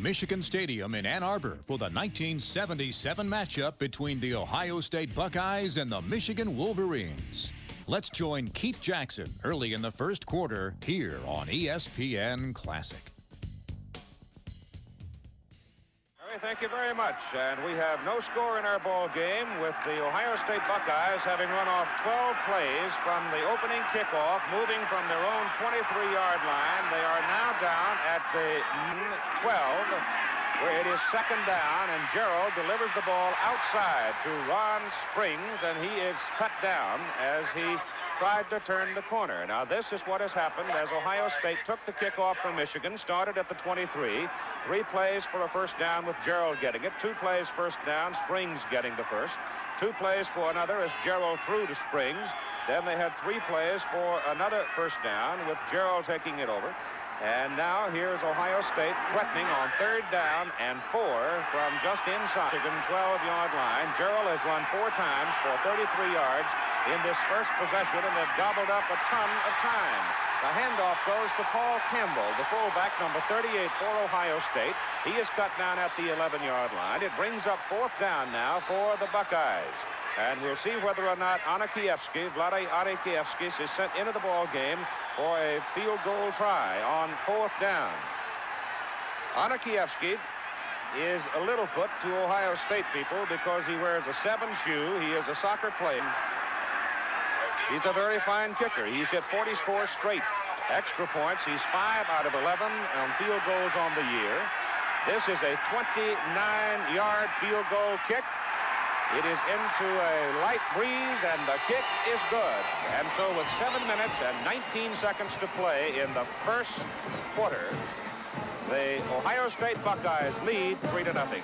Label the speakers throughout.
Speaker 1: Michigan Stadium in Ann Arbor for the 1977 matchup between the Ohio State Buckeyes and the Michigan Wolverines. Let's join Keith Jackson early in the first quarter here on ESPN Classic.
Speaker 2: Thank you very much. And we have no score in our ball game with the Ohio State Buckeyes having run off 12 plays from the opening kickoff, moving from their own 23-yard line. They are now down at the 12, where it is second down, and Gerald delivers the ball outside to Ron Springs, and he is cut down as he tried to turn the corner. Now, this is what has happened as Ohio State took the kickoff from Michigan, started at the 23. 3 plays for a first down with Gerald getting it. 2 plays first down, Springs getting the first. 2 plays for another as Gerald threw to Springs. Then they had 3 plays for another first down with Gerald taking it over. And now here's Ohio State threatening on 3rd down and 4 from just inside the 12-yard line. Gerald has run 4 times for 33 yards in this first possession, and they've gobbled up a ton of time. The handoff goes to Paul Campbell, the fullback, number 38 for Ohio State. He is cut down at the 11-yard line. It brings up 4th down now for the Buckeyes. And we'll see whether or not Vlade Anikievskis is sent into the ball game for a field goal try on 4th down. Anikievskis is a Littlefoot to Ohio State people because he wears a 7 shoe. He is a soccer player. He's a very fine kicker. He's hit 44 straight extra points. He's 5 out of 11 on field goals on the year. This is a 29-yard field goal kick. It is into a light breeze, and the kick is good. And so with 7 minutes and 19 seconds to play in the first quarter, the Ohio State Buckeyes lead 3-0.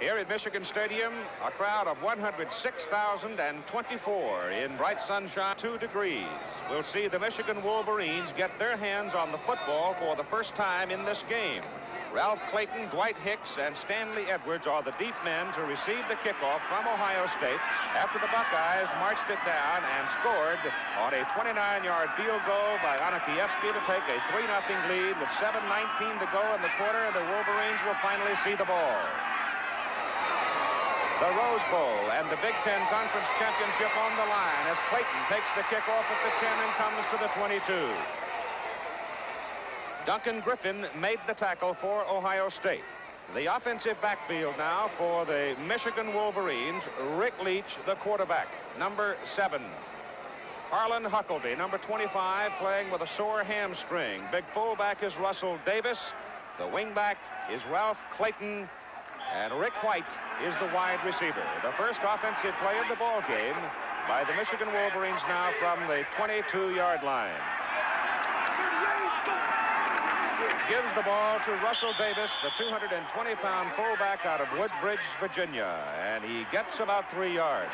Speaker 2: Here at Michigan Stadium, a crowd of 106,024 in bright sunshine, 2 degrees. We'll see the Michigan Wolverines get their hands on the football for the first time in this game. Ralph Clayton, Dwight Hicks, and Stanley Edwards are the deep men to receive the kickoff from Ohio State after the Buckeyes marched it down and scored on a 29-yard field goal by Anikievskis to take a 3-0 lead with 7:19 to go in the quarter. The Wolverines will finally see the ball. The Rose Bowl and the Big Ten Conference Championship on the line as Clayton takes the kickoff at the 10 and comes to the 22. Duncan Griffin made the tackle for Ohio State. The offensive backfield now for the Michigan Wolverines. Rick Leach, the quarterback, number 7. Harlan Huckleby, number 25, playing with a sore hamstring. Big fullback is Russell Davis. The wingback is Ralph Clayton. And Rick White is the wide receiver. The first offensive play of the ball game by the Michigan Wolverines now from the 22-yard line. Gives the ball to Russell Davis, the 220-pound fullback out of Woodbridge, Virginia. And he gets about 3 yards.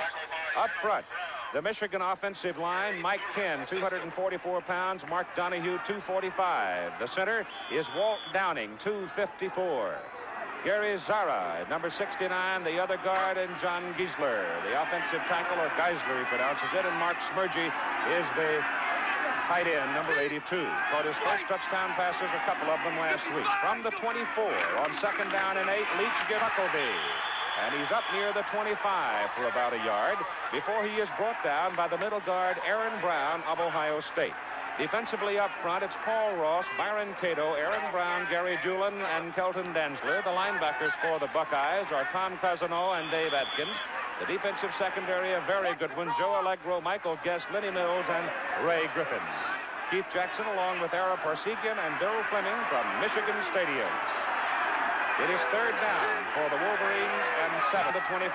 Speaker 2: Up front, the Michigan offensive line, Mike Ken, 244 pounds. Mark Donahue, 245. The center is Walt Downing, 254. Gary Zara, number 69, the other guard, and John Giesler, the offensive tackle, or Geisler he pronounces it, and Mark Smergy is the tight end, number 82. Caught his first touchdown passes, a couple of them last week. From the 24, on 2nd down and 8, Leach gives Huckleby. And he's up near the 25 for about a yard before he is brought down by the middle guard, Aaron Brown of Ohio State. Defensively up front, it's Paul Ross, Byron Cato, Aaron Brown, Gary Julian, and Kelton Danzler. The linebackers for the Buckeyes are Tom Cousineau and Dave Atkins. The defensive secondary, a very good one, Joe Allegro, Michael Guest, Lenny Mills, and Ray Griffin. Keith Jackson along with Ara Parsekian and Bill Fleming from Michigan Stadium. It is 3rd down for the Wolverines and 7-25.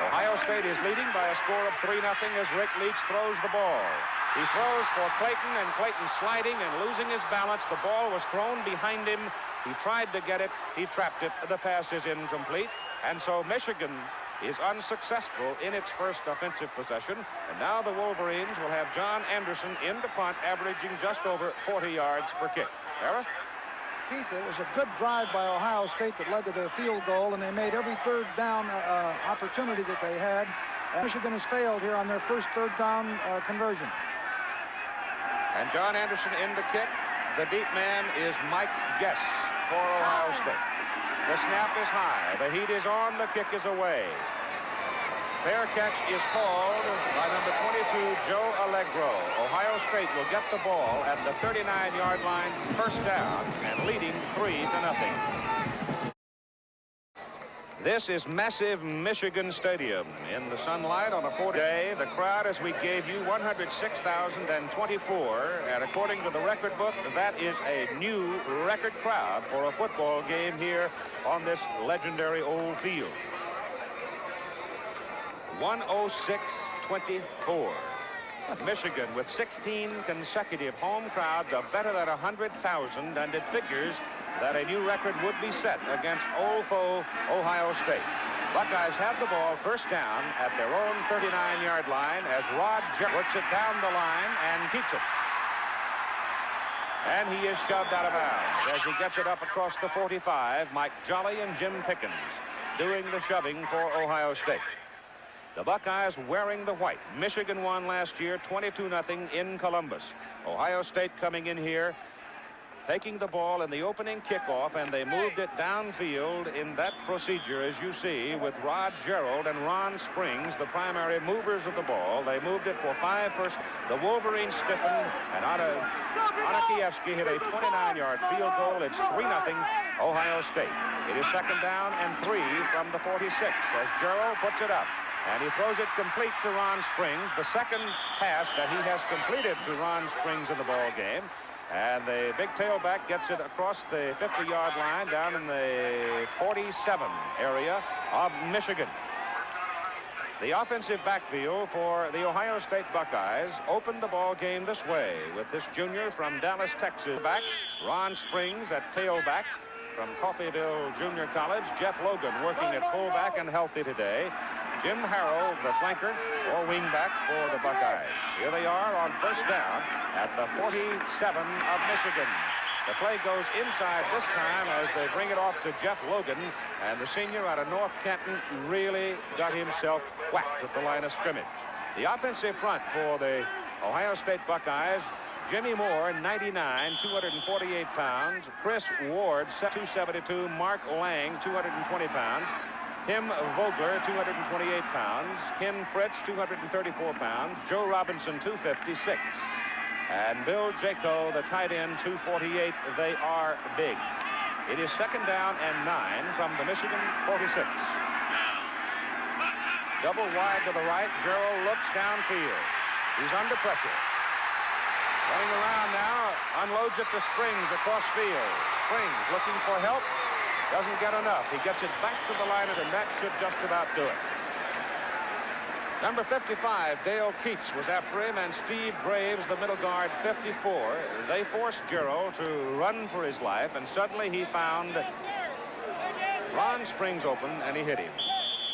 Speaker 2: Ohio State is leading by a score of 3-0 as Rick Leach throws the ball. He throws for Clayton, and Clayton sliding and losing his balance. The ball was thrown behind him. He tried to get it. He trapped it. The pass is incomplete. And so Michigan is unsuccessful in its first offensive possession. And now the Wolverines will have John Anderson in the punt, averaging just over 40 yards per kick. Sarah?
Speaker 3: Keith, it was a good drive by Ohio State that led to their field goal, and they made every 3rd down opportunity that they had. And Michigan has failed here on their first 3rd down conversion.
Speaker 2: And John Anderson in the kick. The deep man is Mike Guess for Ohio State. The snap is high. The heat is on. The kick is away. Fair catch is called by number 22, Joe Allegro. Ohio State will get the ball at the 39-yard line, first down, and leading 3-0. This is massive Michigan Stadium. In the sunlight on a 4th day, the crowd, as we gave you, 106,024. And according to the record book, that is a new record crowd for a football game here on this legendary old field. 106-24. Michigan with 16 consecutive home crowds of better than 100,000, and it figures that a new record would be set against old foe Ohio State. Buckeyes have the ball first down at their own 39-yard line as Rod works it down the line and keeps it. And he is shoved out of bounds as he gets it up across the 45. Mike Jolly and Jim Pickens doing the shoving for Ohio State. The Buckeyes wearing the white. Michigan won last year 22-0 in Columbus. Ohio State coming in here, taking the ball in the opening kickoff, and they moved it downfield in that procedure, as you see, with Rod Gerald and Ron Springs, the primary movers of the ball. They moved it for 5 first. The Wolverines stiffened, and Anakievsky hit a 29-yard field goal. It's 3-0 Ohio State. It is second down and 3 from the 46 as Gerald puts it up. And he throws it complete to Ron Springs, the second pass that he has completed to Ron Springs in the ball game. And the big tailback gets it across the 50-yard line down in the 47 area of Michigan. The offensive backfield for the Ohio State Buckeyes opened the ball game this way with this junior from Dallas, Texas back, Ron Springs at tailback. From Coffeyville Junior College, Jeff Logan working at fullback and healthy today. Jim Harrow, the flanker or wingback for the Buckeyes. Here they are on first down at the 47 of Michigan. The play goes inside this time as they bring it off to Jeff Logan, and the senior out of North Canton really got himself whacked at the line of scrimmage. The offensive front for the Ohio State Buckeyes: Jimmy Moore, 99, 248 pounds. Chris Ward, 272. Mark Lang, 220 pounds. Tim Vogler, 228 pounds. Ken Fritz, 234 pounds. Joe Robinson, 256. And Bill Jaco, the tight end, 248. They are big. It is second down and 9 from the Michigan 46. Double wide to the right. Gerald looks downfield. He's under pressure. Running around now, unloads it to Springs across field. Springs looking for help, doesn't get enough. He gets it back to the line, and that should just about do it. Number 55, Dale Keats, was after him, and Steve Graves, the middle guard, 54. They forced Gerald to run for his life, and suddenly he found Ron Springs open, and he hit him.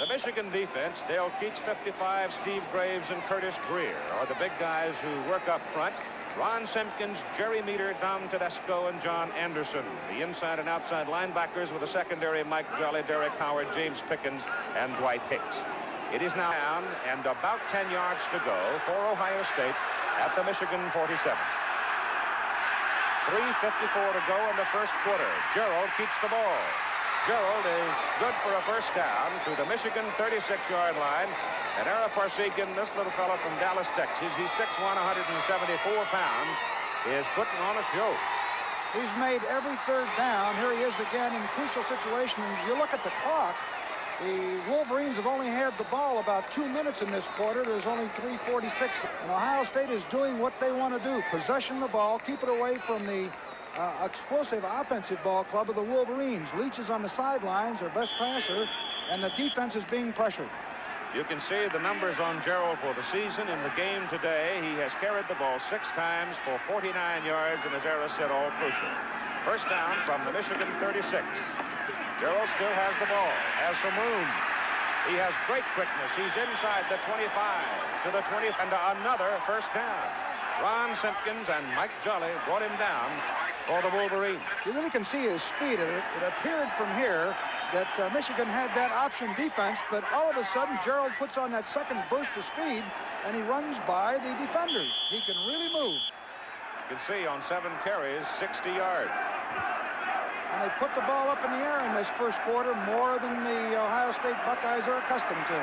Speaker 2: The Michigan defense, Dale Keats, 55, Steve Graves, and Curtis Greer are the big guys who work up front. Ron Simpkins, Jerry Meter, Dom Tedesco, and John Anderson. The inside and outside linebackers with a secondary: Mike Jolly, Derek Howard, James Pickens, and Dwight Hicks. It is now down and about 10 yards to go for Ohio State at the Michigan 47. 3:54 to go in the first quarter. Gerald keeps the ball. Gerald is good for a first down to the Michigan 36-yard line. And Ara Parsegian, this little fellow from Dallas, Texas, he's 6'1", 174 pounds, is putting on a show.
Speaker 3: He's made every third down. Here he is again in crucial situations. You look at the clock. The Wolverines have only had the ball about 2 minutes in this quarter. There's only 3:46. And Ohio State is doing what they want to do. Possession the ball, keep it away from the explosive offensive ball club of the Wolverines. Leach is on the sidelines, their best passer, and the defense is being pressured.
Speaker 2: You can see the numbers on Gerald for the season. In the game today, he has carried the ball 6 times for 49 yards, and as Ara said, all crucial. First down from the Michigan 36. Gerald still has the ball, has some room. He has great quickness. He's inside the 25 to the 20, and another first down. Ron Simpkins and Mike Jolly brought him down for the Wolverines.
Speaker 3: You really can see his speed. It appeared from here that Michigan had that option defense, but all of a sudden Gerald puts on that second burst of speed, and he runs by the defenders. He can really move.
Speaker 2: You can see on 7 carries, 60 yards.
Speaker 3: And they put the ball up in the air in this first quarter more than the Ohio State Buckeyes are accustomed to.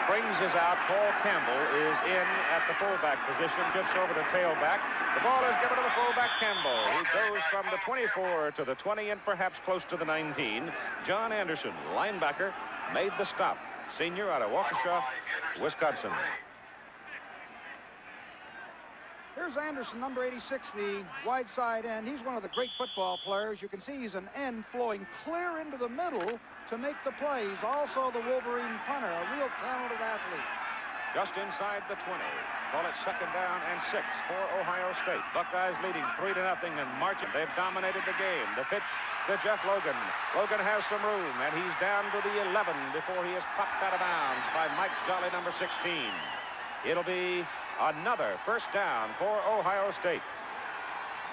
Speaker 2: Springs is out. Paul Campbell is in at the fullback position. Shifts over to tailback. The ball is given to the fullback, Campbell. He goes from the 24 to the 20 and perhaps close to the 19. John Anderson, linebacker, made the stop. Senior out of Waukesha, Wisconsin.
Speaker 3: Here's Anderson, number 86, the wide side end. He's one of the great football players. You can see he's an end flowing clear into the middle to make the play. He's also the Wolverine punter, a real talented athlete.
Speaker 2: Just inside the 20. Call it 2nd down and 6 for Ohio State. Buckeyes leading 3-0 and marching. They've dominated the game. The pitch to Jeff Logan. Logan has some room, and he's down to the 11 before he is popped out of bounds by Mike Jolly, number 16. It'll be another first down for Ohio State.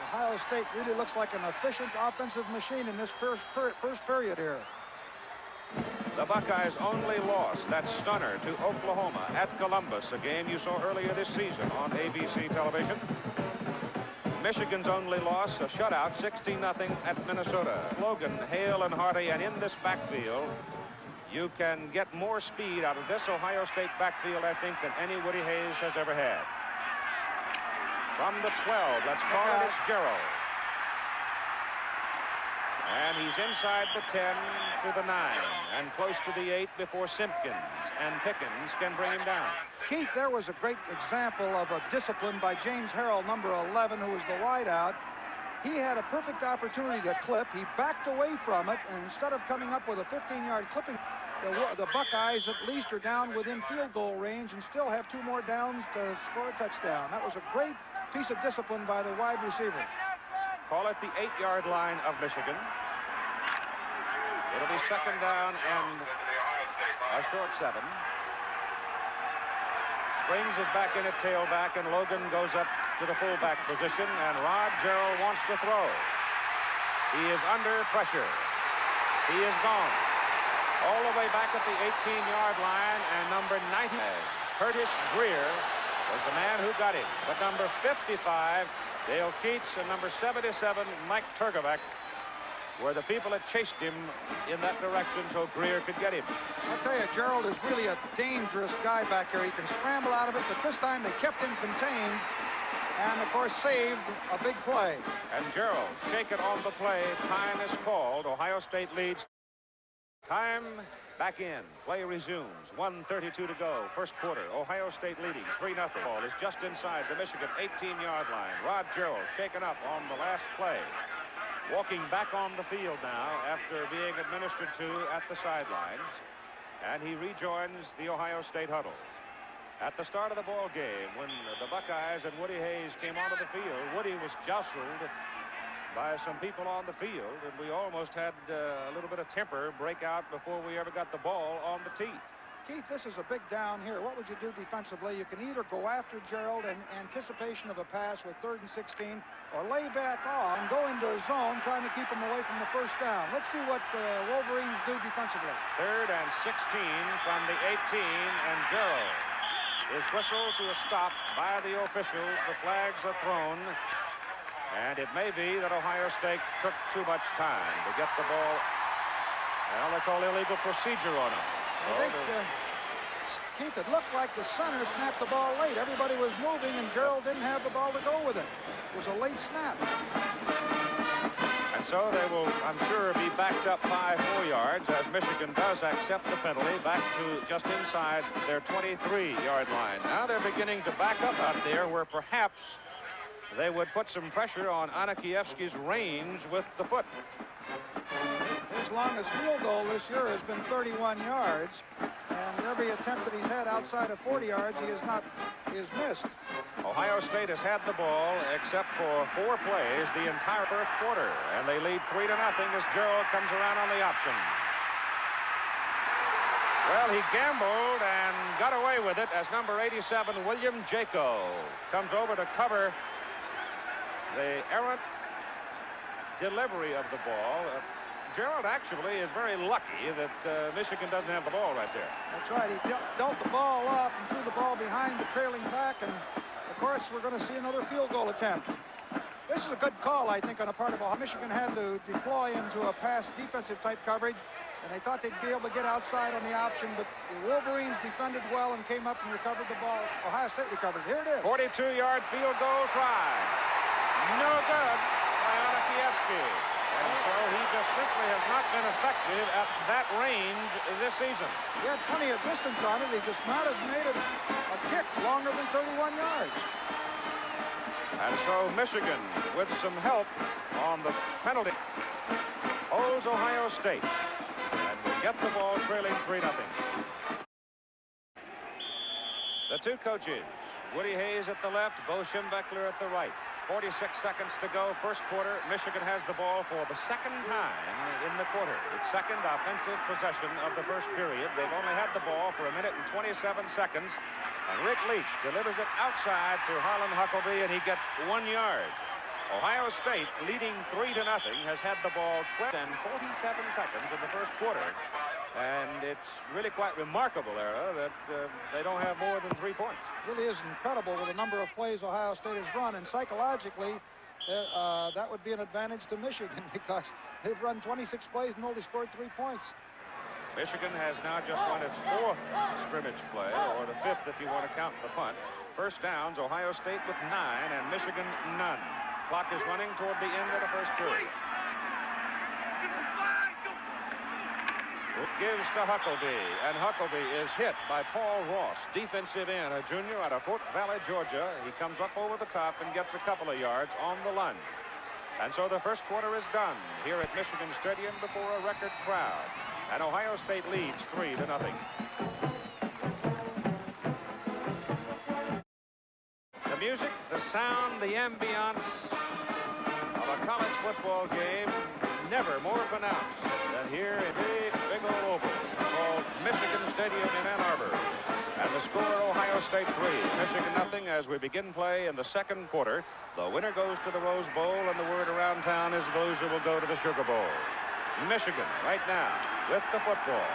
Speaker 3: Ohio State really looks like an efficient offensive machine in this first period here.
Speaker 2: The Buckeyes' only loss, that stunner to Oklahoma at Columbus, a game you saw earlier this season on ABC television. Michigan's only loss, a shutout, 16-0 at Minnesota. Logan, hale and hearty, and in this backfield, you can get more speed out of this Ohio State backfield, I think, than any Woody Hayes has ever had. From the 12, let's call it, it's Gerald. And he's inside the 10 to the 9 and close to the 8 before Simpkins and Pickens can bring him down.
Speaker 3: Keith, there was a great example of a discipline by James Harrell, number 11, who was the wideout. He had a perfect opportunity to clip. He backed away from it, and instead of coming up with a 15-yard clipping, the Buckeyes at least are down within field goal range and still have 2 more downs to score a touchdown. That was a great piece of discipline by the wide receiver.
Speaker 2: Call it the 8-yard line of Michigan. It'll be 2nd down and a short 7. Springs is back in at tailback, and Logan goes up to the fullback position, and Rod Gerald wants to throw. He is under pressure. He is gone. All the way back at the 18-yard line, and number 90, Curtis Greer, was the man who got him. But number 55, Dale Keats, and number 77, Mike Turgovac, were the people that chased him in that direction so Greer could get him.
Speaker 3: I'll tell you, Gerald is really a dangerous guy back here. He can scramble out of it, but this time they kept him contained and, of course, saved a big play.
Speaker 2: And Gerald shaken on the play. Time is called. Ohio State leads. Time back in. Play resumes. 1:32 to go. First quarter. Ohio State leading 3-0. Ball is just inside the Michigan 18-yard line. Rod Gerald shaken up on the last play. Walking back on the field now after being administered to at the sidelines, and he rejoins the Ohio State huddle. At the start of the ball game, when the Buckeyes and Woody Hayes came onto the field, Woody was jostled by some people on the field, and we almost had a little bit of temper break out before we ever got the ball on the tee.
Speaker 3: Keith, this is a big down here. What would you do defensively? You can either go after Gerald in anticipation of a pass with 3rd and 16, or lay back off and go into a zone trying to keep him away from the first down. Let's see what Wolverines do defensively.
Speaker 2: 3rd and 16 from the 18, and Gerald is whistled to a stop by the officials. The flags are thrown, and it may be that Ohio State took too much time to get the ball. Well, they call illegal procedure on him.
Speaker 3: I think, Keith, it looked like the center snapped the ball late. Everybody was moving, and Gerald didn't have the ball to go with it. It was a late snap.
Speaker 2: And so they will, I'm sure, be backed up 5 more yards as Michigan does accept the penalty back to just inside their 23-yard line. Now they're beginning to back up out there where perhaps they would put some pressure on Anakievsky's range with the foot.
Speaker 3: His longest field goal this year has been 31 yards, and every attempt that he's had outside of 40 yards, he is missed.
Speaker 2: Ohio State has had the ball except for 4 plays the entire first quarter, and they lead 3-0 as Gerald comes around on the option. Well, he gambled and got away with it as number 87, William Jaco, comes over to cover the errant delivery of the ball. Gerald actually is very lucky that Michigan doesn't have the ball right there.
Speaker 3: That's right. He dealt the ball off and threw the ball behind the trailing back, and of course we're going to see another field goal attempt. This is a good call, I think, on a part of Ohio. Michigan had to deploy into a pass defensive type coverage, and they thought they'd be able to get outside on the option, but the Wolverines defended well and came up and recovered the ball. Ohio State recovered. Here it is.
Speaker 2: 42-yard field goal try. No good by Anakievsky. And so he just simply has not been effective at that range this season.
Speaker 3: He had plenty of distance on it. He just not have made it a kick longer than 31 yards.
Speaker 2: And so Michigan, with some help on the penalty, holds Ohio State. And we get the ball trailing 3-0. The two coaches, Woody Hayes at the left, Bo Schembechler at the right. 46 seconds to go, first quarter. Michigan has the ball for the second time in the quarter. Its second offensive possession of the first period. They've only had the ball for 1 minute and 27 seconds. And Rick Leach delivers it outside to Harlan Huckleby, and he gets 1 yard. Ohio State, leading 3-0, has had the ball 12 and 47 seconds in the first quarter. And it's really quite remarkable, Era, that they don't have more than 3 points.
Speaker 3: It really is incredible with the number of plays Ohio State has run, and psychologically, that would be an advantage to Michigan because they've run 26 plays and only scored 3 points.
Speaker 2: Michigan has now just won its 4th scrimmage play, or the 5th if you want to count the punt. First downs, Ohio State with 9 and Michigan none. Clock is running toward the end of the first period. It gives to Huckleby, and Huckleby is hit by Paul Ross, defensive end, a junior out of Fort Valley, Georgia. He comes up over the top and gets a couple of yards on the lunge. And so the first quarter is done here at Michigan Stadium before a record crowd. And Ohio State leads 3-0. The music, the sound, the ambiance of a college football game never more pronounced than here in big old oval called Michigan Stadium in Ann Arbor. And the score, Ohio State 3, Michigan nothing as we begin play in the second quarter. The winner goes to the Rose Bowl, and the word around town is the loser will go to the Sugar Bowl. Michigan right now with the football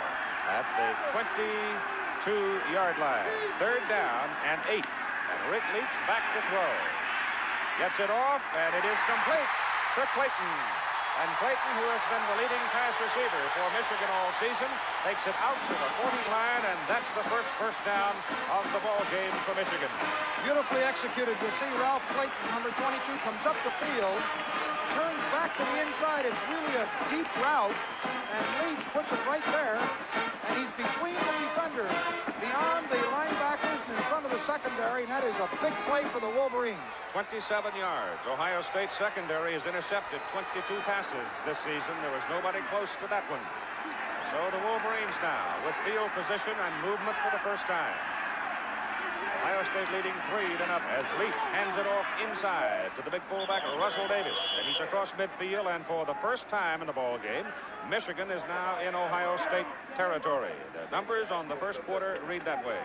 Speaker 2: at the 22-yard line. Third down and 8. And Rick Leach back to throw. Gets it off, and it is complete to Clayton. And Clayton, who has been the leading pass receiver for Michigan all season, takes it out to the 40 line, and that's the first down of the ball game for Michigan.
Speaker 3: Beautifully executed. You'll see Ralph Clayton, number 22, comes up the field, turns back to the inside. It's really a deep route, and Leach puts it right there, and he's between the defenders, beyond the linebackers and in front of the secondary, and that is a big play for the Wolverines.
Speaker 2: 27 yards. Ohio State secondary has intercepted 22 passes this season. There was nobody close to that one. So the Wolverines now with field position and movement for the first time. Ohio State leading 3-0 as Leach hands it off inside to the big fullback Russell Davis, and he's across midfield, and for the first time in the ball game, Michigan is now in Ohio State territory. The numbers on the first quarter read that way.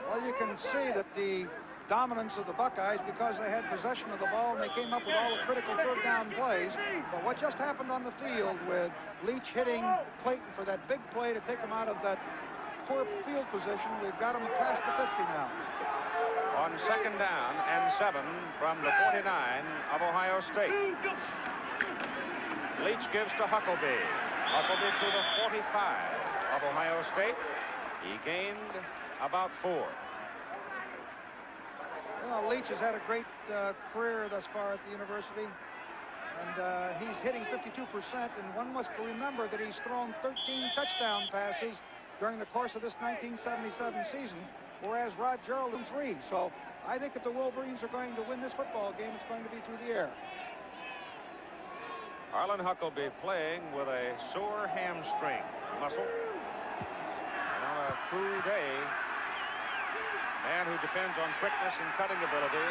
Speaker 3: Well, you can see that the dominance of the Buckeyes, because they had possession of the ball and they came up with all the critical third down plays. But what just happened on the field with Leach hitting Clayton for that big play to take him out of that poor field position, we've got him past the 50 now.
Speaker 2: On second down and 7 from the 49 of Ohio State. Leach gives to Huckleby. Huckleby to the 45 of Ohio State. He gained about 4.
Speaker 3: You know, Leach has had a great career thus far at the university, and he's hitting 52%, and one must remember that he's thrown 13 touchdown passes during the course of this 1977 season, whereas Rod Gerald in 3. So I think if the Wolverines are going to win this football game, it's going to be through the air.
Speaker 2: Harlan Huckleby playing with a sore hamstring muscle. And on a cool day, man who depends on quickness and cutting ability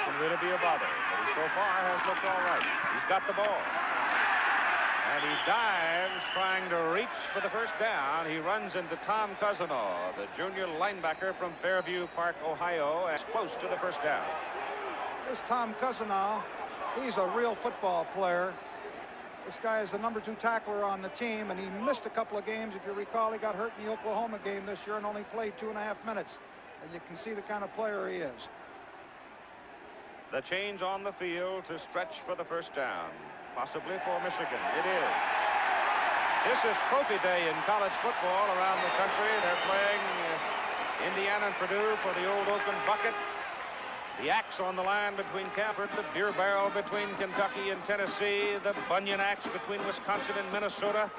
Speaker 2: can really be a bother. But he so far has looked all right. He's got the ball. And he dives trying to reach for the first down. He runs into Tom Cousinaw, the junior linebacker from Fairview Park, Ohio, as close to the first down.
Speaker 3: This Tom Cousinaw, he's a real football player. This guy is the number 2 tackler on the team, and he missed a couple of games. If you recall, he got hurt in the Oklahoma game this year and only played 2.5 minutes. And you can see the kind of player he is.
Speaker 2: The change on the field to stretch for the first down, possibly for Michigan. It is. This is trophy day in college football around the country. They're playing Indiana and Purdue for the old Oaken bucket. The axe on the line between Campbell, the beer barrel between Kentucky and Tennessee, the Bunyan axe between Wisconsin and Minnesota.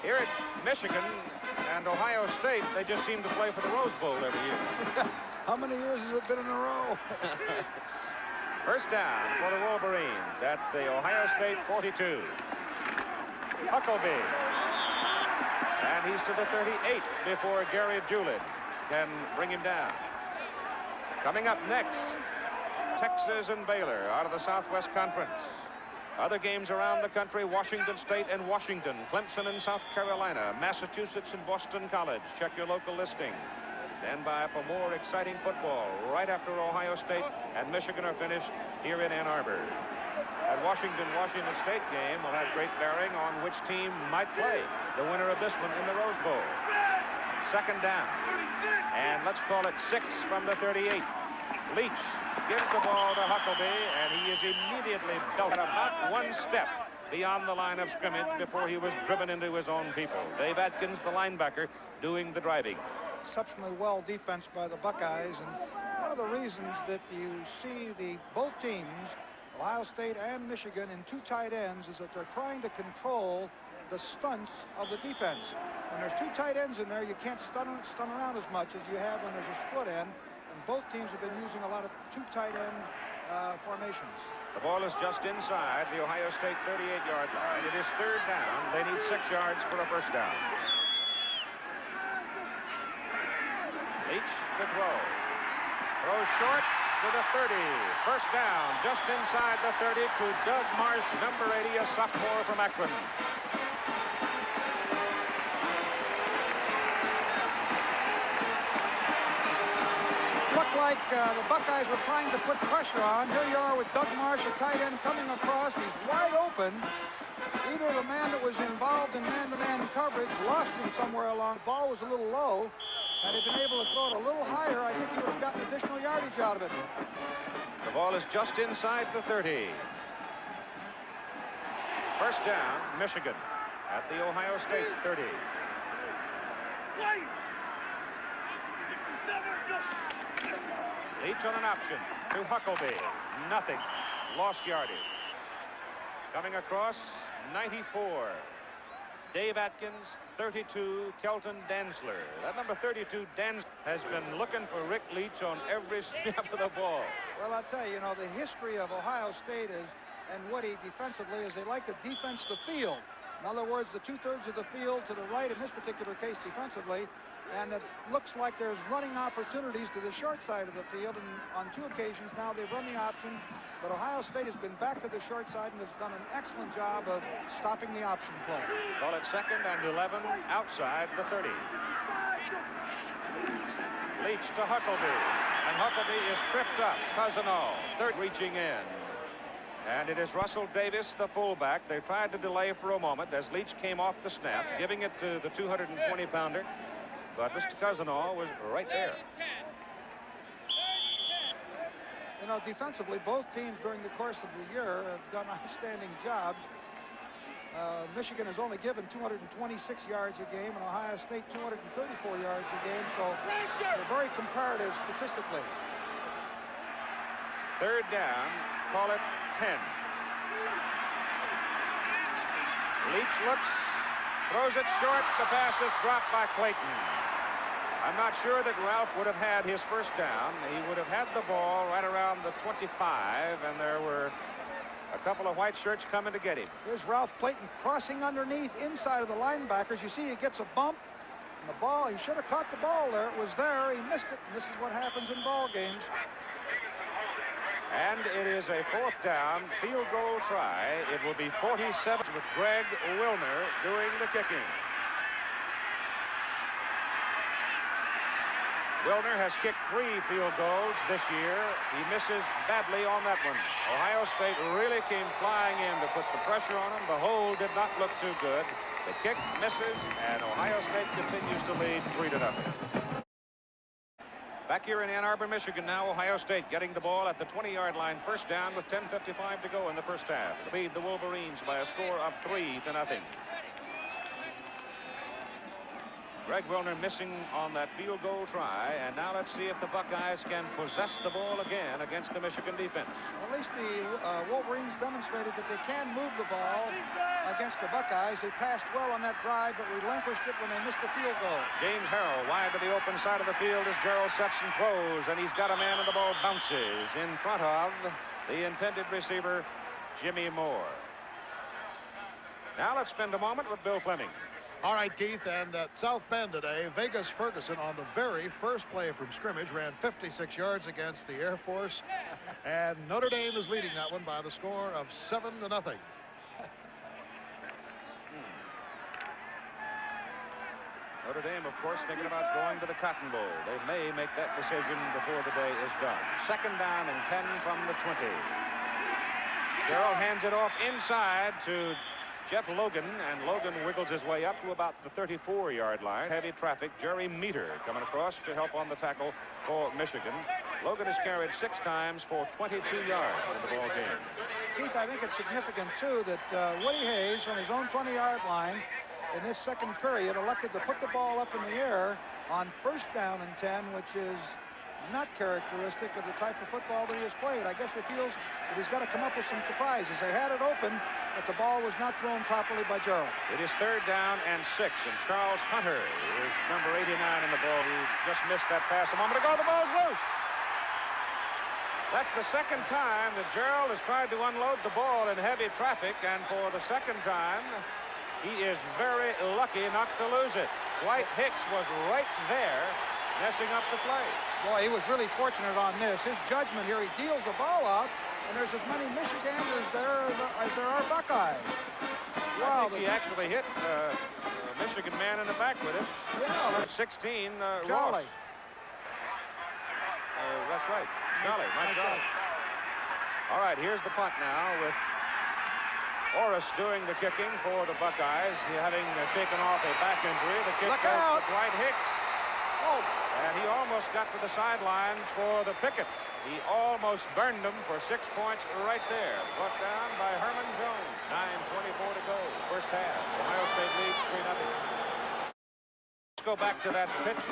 Speaker 2: Here at Michigan and Ohio State, they just seem to play for the Rose Bowl every year.
Speaker 3: How many years has it been in a row?
Speaker 2: First down for the Wolverines at the Ohio State 42. Huckabee. And he's to the 38 before Gary Julin can bring him down. Coming up next, Texas and Baylor out of the Southwest Conference. Other games around the country, Washington State and Washington, Clemson and South Carolina, Massachusetts and Boston College. Check your local listing. Stand by for more exciting football right after Ohio State and Michigan are finished here in Ann Arbor. That Washington State game will have great bearing on which team might play the winner of this one in the Rose Bowl. Second down. And let's call it 6 from the 38. Leach gives the ball to Huckabee, and he is immediately belted about one step beyond the line of scrimmage before he was driven into his own people. Dave Atkins, the linebacker, doing the driving.
Speaker 3: Exceptionally well defense by the Buckeyes, and one of the reasons that you see both teams, Ohio State and Michigan, in two tight ends is that they're trying to control the stunts of the defense. When there's two tight ends in there, you can't stun around as much as you have when there's a split end, and both teams have been using a lot of two tight end formations.
Speaker 2: The ball is just inside the Ohio State 38-yard line. It is third down. They need 6 yards for a first down. Leach to throw. Throws short to the 30. First down, just inside the 30 to Doug Marsh, number 80, a sophomore from Akron.
Speaker 3: Looked like the Buckeyes were trying to put pressure on. Here you are with Doug Marsh, a tight end, coming across. He's wide open. Either the man that was involved in man-to-man coverage lost him somewhere along. The ball was a little low. Had he been able to throw it a little higher, I think he would have gotten additional yardage out of it.
Speaker 2: The ball is just inside the 30. First down, Michigan at the Ohio State 30. Leach on an option to Huckabee. Nothing. Lost yardage. Coming across, 94. Dave Atkins, 32, Kelton Densler. That number 32, Densler, has been looking for Rick Leach on every snap of the ball.
Speaker 3: Well, I'll tell you, the history of Ohio State and Woody defensively is they like to defense the field. In other words, the 2/3 of the field to the right, in this particular case defensively, and it looks like there's running opportunities to the short side of the field, and on 2 occasions now they've run the option, but Ohio State has been back to the short side and has done an excellent job of stopping the option play.
Speaker 2: Call it 2nd and 11 outside the 30. Leach to Huckabee, and Huckabee is tripped up. Cousineau, third, reaching in. And it is Russell Davis, the fullback. They tried to delay for a moment as Leach came off the snap, giving it to the 220-pounder. But Mr. Cousineau was right there.
Speaker 3: Defensively, both teams during the course of the year have done outstanding jobs. Michigan has only given 226 yards a game, and Ohio State 234 yards a game, so they're very comparative statistically.
Speaker 2: Third down, call it 10. Leach looks, throws it short. The pass is dropped by Clayton. I'm not sure that Ralph would have had his first down. He would have had the ball right around the 25, and there were a couple of white shirts coming to get him.
Speaker 3: Here's Ralph Clayton crossing underneath inside of the linebackers. You see he gets a bump, and the ball, he should have caught the ball there. It was there. He missed it, and this is what happens in ball games.
Speaker 2: And it is a 4th down field goal try. It will be 47 with Greg Wilner doing the kicking. Wilner has kicked 3 field goals this year. He misses badly on that one. Ohio State really came flying in to put the pressure on him. The hold did not look too good. The kick misses, and Ohio State continues to lead 3-0. Back here in Ann Arbor, Michigan now, Ohio State getting the ball at the 20-yard line, first down with 10:55 to go in the first half. Lead the Wolverines by a score of 3-0. Greg Wilner missing on that field goal try, and now let's see if the Buckeyes can possess the ball again against the Michigan defense.
Speaker 3: Well, at least the Wolverines demonstrated that they can move the ball against the Buckeyes. They passed well on that drive, but relinquished it when they missed the field goal.
Speaker 2: James Harrell wide to the open side of the field as Gerald sets and throws, and he's got a man and the ball bounces in front of the intended receiver, Jimmy Moore. Now let's spend a moment with Bill Fleming.
Speaker 4: All right, Keith, and at South Bend today, Vegas Ferguson on the very first play from scrimmage ran 56 yards against the Air Force, and Notre Dame is leading that one by the score of 7-0.
Speaker 2: Notre Dame, of course, thinking about going to the Cotton Bowl. They may make that decision before the day is done. Second down and 10 from the 20. Gerald hands it off inside to Jeff Logan, and Logan wiggles his way up to about the 34-yard line. Heavy traffic. Jerry Meter coming across to help on the tackle for Michigan. Logan has carried 6 times for 22 yards in the ball game.
Speaker 3: Keith, I think it's significant, too, that Woody Hayes from his own 20-yard line in this second period elected to put the ball up in the air on first down and 10, which is not characteristic of the type of football that he has played. I guess he feels that he's got to come up with some surprises. They had it open, but the ball was not thrown properly by Gerald.
Speaker 2: It is third down and 6, and Charles Hunter is number 89 in the ball. He just missed that pass a moment ago. The ball's loose. That's the second time that Gerald has tried to unload the ball in heavy traffic, and for the second time, he is very lucky not to lose it. Dwight Hicks was right there messing up the play.
Speaker 3: Boy, he was really fortunate on this. His judgment here, he deals the ball out, and there's as many Michiganders there as there are Buckeyes.
Speaker 2: Wow, I think he actually hit a Michigan man in the back with it.
Speaker 3: Yeah.
Speaker 2: 16,
Speaker 3: Jolly.
Speaker 2: That's right. Jolly, Mike Jolly. All right, here's the punt now with Orris doing the kicking for the Buckeyes. He having taken off a back injury. The kick
Speaker 3: Look
Speaker 2: goes
Speaker 3: out.
Speaker 2: to Dwight Hicks.
Speaker 3: Oh.
Speaker 2: And he almost got to the sidelines for the picket. He almost burned them for 6 points right there. Brought down by Herman Jones. 9:24 to go. First half. Ohio State leads 3-0. Let's go back to that pitch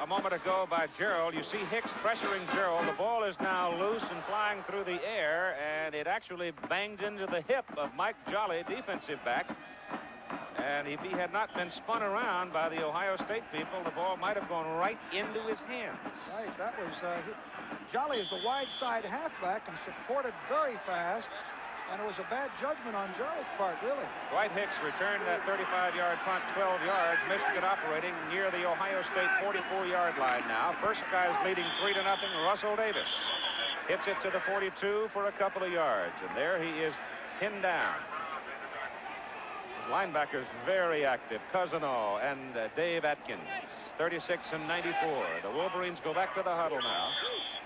Speaker 2: a moment ago by Gerald. You see Hicks pressuring Gerald. The ball is now loose and flying through the air, and it actually bangs into the hip of Mike Jolly, defensive back. And if he had not been spun around by the Ohio State people, the ball might have gone right into his hands.
Speaker 3: Right, that was Jolly is the wide side halfback and supported very fast, and it was a bad judgment on Gerald's part, really.
Speaker 2: Dwight Hicks returned that 35-yard punt, 12 yards. Michigan operating near the Ohio State 44-yard line now. First guy's leading 3-0. Russell Davis hits it to the 42 for a couple of yards, and there he is pinned down. Linebackers very active. Cousineau and Dave Atkins, 36 and 94. The Wolverines go back to the huddle now.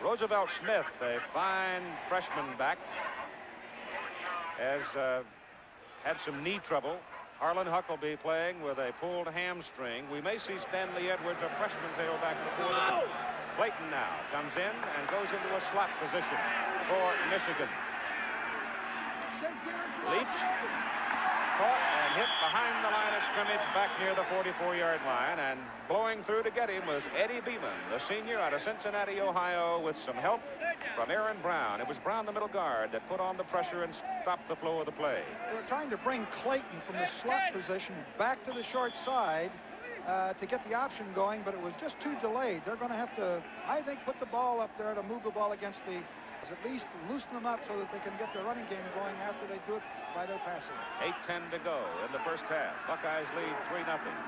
Speaker 2: Roosevelt Smith, a fine freshman back, has had some knee trouble. Harlan Huckleby playing with a pulled hamstring. We may see Stanley Edwards, a freshman tailback, before the Clayton now comes in and goes into a slot position for Michigan. Leach caught and hit behind the line of scrimmage back near the 44-yard line, and blowing through to get him was Eddie Beeman, the senior out of Cincinnati, Ohio, with some help from Aaron Brown. It was Brown, the middle guard, that put on the pressure and stopped the flow of the play.
Speaker 3: They were trying to bring Clayton from the slot position back to the short side to get the option going, but it was just too delayed. They're going to have to, I think, put the ball up there to move the ball against the, at least loosen them up so that they can get their running game going after they do it by their passing.
Speaker 2: 8:10 to go in the first half. Buckeyes lead 3-0.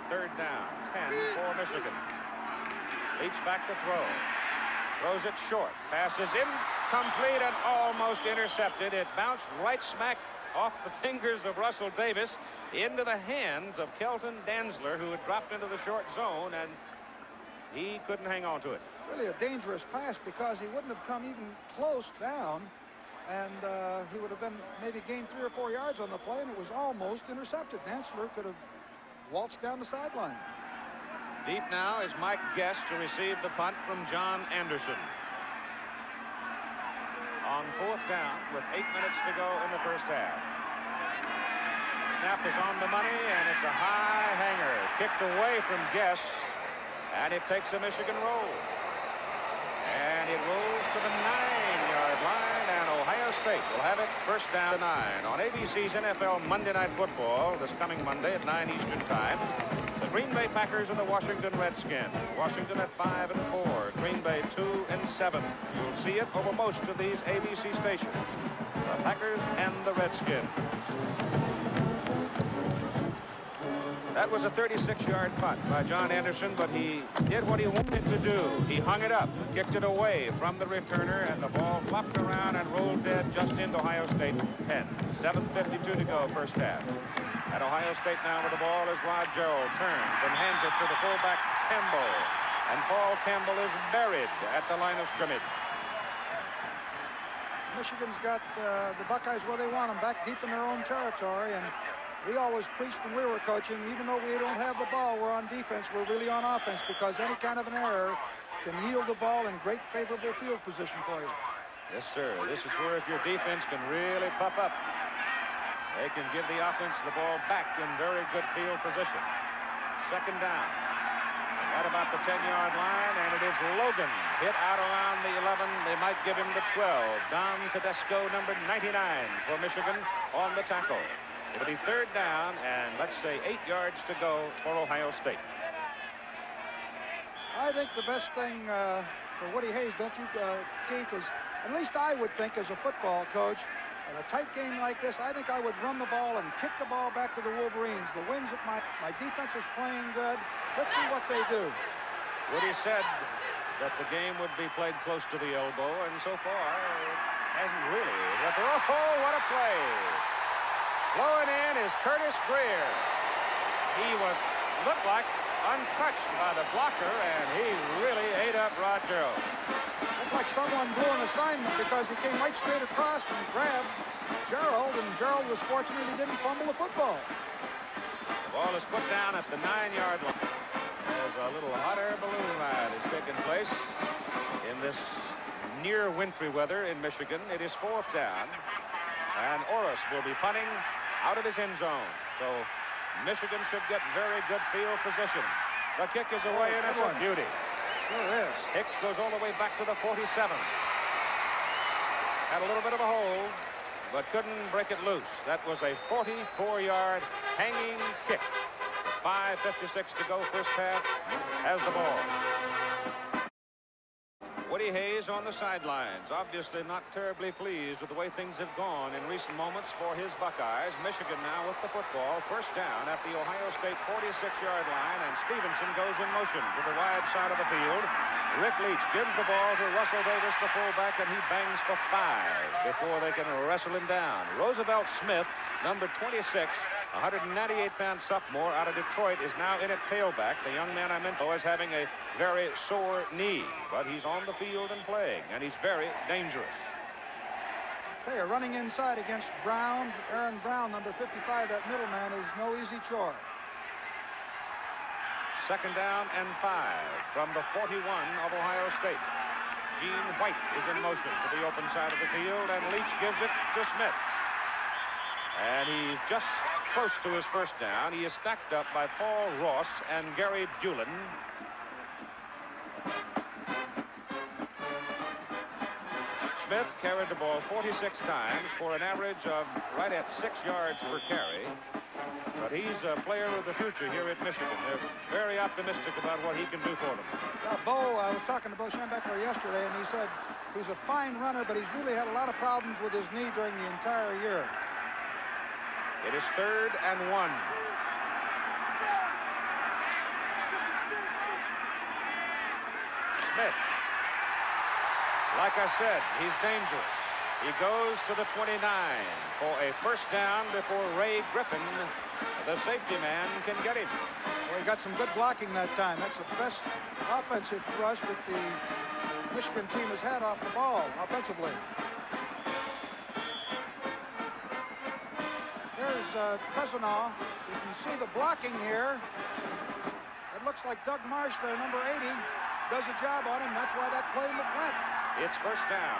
Speaker 2: Third down, 10 for Michigan. Leach back to throw. Throws it short. Passes incomplete and almost intercepted. It bounced right smack off the fingers of Russell Davis into the hands of Kelton Danzler, who had dropped into the short zone, and he couldn't hang on to it.
Speaker 3: Really a dangerous pass because he wouldn't have come even close down, and he would have been maybe gained 3 or 4 yards on the play, and it was almost intercepted. Danzler could have waltzed down the sideline.
Speaker 2: Deep now is Mike Guest to receive the punt from John Anderson. On 4th down with 8 minutes to go in the first half. Snap is on the money, and it's a high hanger. Kicked away from Guest, and it takes a Michigan roll. And it rolls to the 9-yard line, and Ohio State will have it first down to 9. On ABC's NFL Monday Night Football this coming Monday at 9 Eastern Time, the Green Bay Packers and the Washington Redskins. Washington at 5-4, Green Bay 2-7. You'll see it over most of these ABC stations. The Packers and the Redskins. That was a 36-yard punt by John Anderson, but he did what he wanted to do. He hung it up, kicked it away from the returner, and the ball flopped around and rolled dead just into Ohio State 10. 7:52 to go, first half. At Ohio State now with the ball is Rod Gerald. Turns and hands it to the fullback Campbell. And Paul Campbell is buried at the line of scrimmage.
Speaker 3: Michigan's got the Buckeyes where they want them, back deep in their own territory. And we always preached when we were coaching, even though we don't have the ball, we're on defense, we're really on offense, because any kind of an error can yield the ball in great favorable field position for you.
Speaker 2: Yes, sir. This is where if your defense can really puff up, they can give the offense the ball back in very good field position. Second down. At about the 10-yard line, and it is Logan hit out around the 11. They might give him the 12. Don Tedesco, number 99 for Michigan on the tackle. It'll be third down, and let's say 8 yards to go for Ohio State.
Speaker 3: I think the best thing for Woody Hayes, don't you, Keith, is, at least I would think as a football coach, in a tight game like this, I think I would run the ball and kick the ball back to the Wolverines. The wind's at my defense is playing good. Let's see what they do.
Speaker 2: Woody said that the game would be played close to the elbow, and so far it hasn't really. Oh, what a play! Flowing in is Curtis Greer. He looked like untouched by the blocker, and he really ate up Rod Gerald.
Speaker 3: Looked like someone blew an assignment, because he came right straight across and grabbed Gerald, and Gerald was fortunate he didn't fumble the football.
Speaker 2: The ball is put down at the 9-yard line. As a little hot air balloon ride is taking place in this near wintry weather in Michigan. It is 4th down, and Orris will be punting out of his end zone. So Michigan should get very good field position. The kick is away, and it's a beauty.
Speaker 3: Sure is.
Speaker 2: Hicks goes all the way back to the 47. Had a little bit of a hold, but couldn't break it loose. That was a 44-yard hanging kick. 5:56 to go, first half. Has the ball. Woody Hayes on the sidelines, obviously not terribly pleased with the way things have gone in recent moments for his Buckeyes. Michigan now with the football, first down at the Ohio State 46-yard line, and Stevenson goes in motion to the wide side of the field. Rick Leach gives the ball to Russell Davis, the fullback, and he bangs for 5 before they can wrestle him down. Roosevelt Smith, number 26, 198-pound sophomore out of Detroit, is now in at tailback. The young man I mentioned is having a very sore knee, but he's on the field and playing, and he's very dangerous.
Speaker 3: They are running inside against Brown. Aaron Brown, number 55, that middleman, is no easy chore.
Speaker 2: Second down and 5 from the 41 of Ohio State. Gene White is in motion to the open side of the field, and Leach gives it to Smith. And he's just close to his first down. He is stacked up by Paul Ross and Gary Dulin. Smith carried the ball 46 times for an average of right at 6 yards per carry. But he's a player of the future here at Michigan. They're very optimistic about what he can do for them.
Speaker 3: I was talking to Bo Schembechler yesterday, and he said he's a fine runner, but he's really had a lot of problems with his knee during the entire year.
Speaker 2: It is 3rd and 1. Smith. Like I said, he's dangerous. He goes to the 29 for a first down before Ray Griffin, the safety man, can get him.
Speaker 3: Well, he got some good blocking that time. That's the best offensive rush that the Michigan team has had off the ball offensively. There's Cousineau. You can see the blocking here. It looks like Doug Marsh, their number 80, does a job on him. That's why that play went.
Speaker 2: It's first down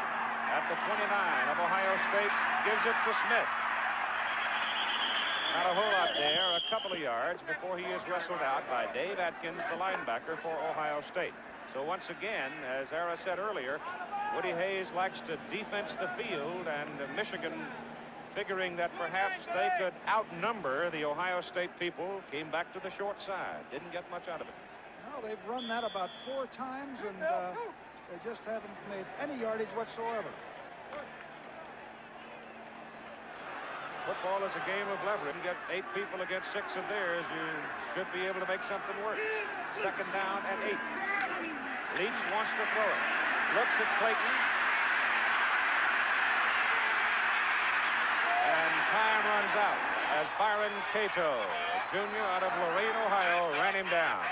Speaker 2: at the 29 of Ohio State. Gives it to Smith. Not a whole lot there, a couple of yards before he is wrestled out by Dave Atkins, the linebacker for Ohio State. So once again, as Ara said earlier, Woody Hayes likes to defense the field, and Michigan, figuring that perhaps they could outnumber the Ohio State people, came back to the short side. Didn't get much out of it.
Speaker 3: No, they've run that about 4 times, and they just haven't made any yardage whatsoever.
Speaker 2: Football is a game of leverage. You get 8 people against 6 of theirs, you should be able to make something work. Second down and 8. Leach wants to throw it. Looks at Clayton. And time runs out as Byron Cato, a junior out of Lorain, Ohio, ran him down.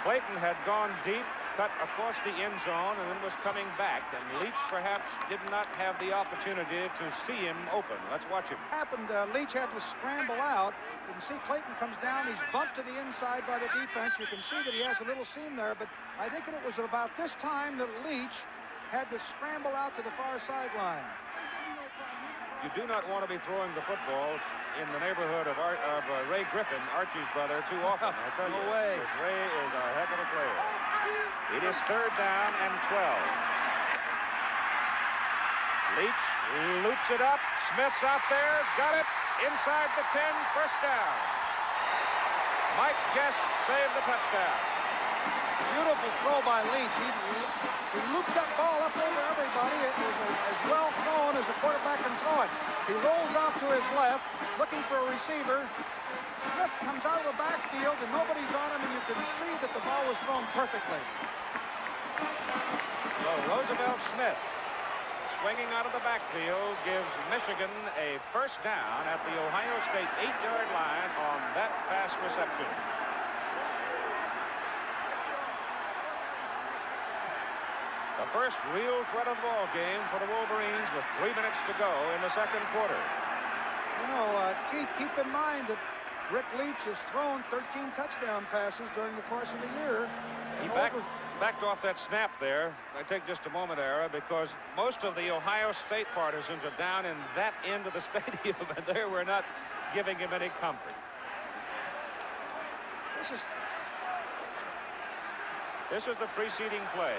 Speaker 2: Clayton had gone deep, cut across the end zone, and then was coming back. And Leach perhaps did not have the opportunity to see him open. Let's watch him.
Speaker 3: Happened, Leach had to scramble out. You can see Clayton comes down. He's bumped to the inside by the defense. You can see that he has a little seam there, but I think it was about this time that Leach had to scramble out to the far sideline.
Speaker 2: You do not want to be throwing the football in the neighborhood of Ray Griffin, Archie's brother, too often. I tell you,
Speaker 3: no way.
Speaker 2: Ray is a heck of a player. It is third down and 12. Leach loops it up. Smith's out there. Got it. Inside the 10. First down. Mike Guest saved the touchdown.
Speaker 3: Beautiful throw by Leach. He looped that ball up over everybody. It was as well thrown as the quarterback can throw it. He rolls out to his left, looking for a receiver. Smith comes out of the backfield, and nobody's on him, and you can see that the ball was thrown perfectly.
Speaker 2: So Roosevelt Smith, swinging out of the backfield, gives Michigan a first down at the Ohio State 8-yard line on that pass reception. The first real threat of the ball game for the Wolverines with 3 minutes to go in the second quarter.
Speaker 3: You know, Keith, keep in mind that Rick Leach has thrown 13 touchdown passes during the course of the year.
Speaker 2: He backed off that snap there. I take just a moment, Ara, because most of the Ohio State partisans are down in that end of the stadium, and there we're not giving him any comfort. This is the preceding play.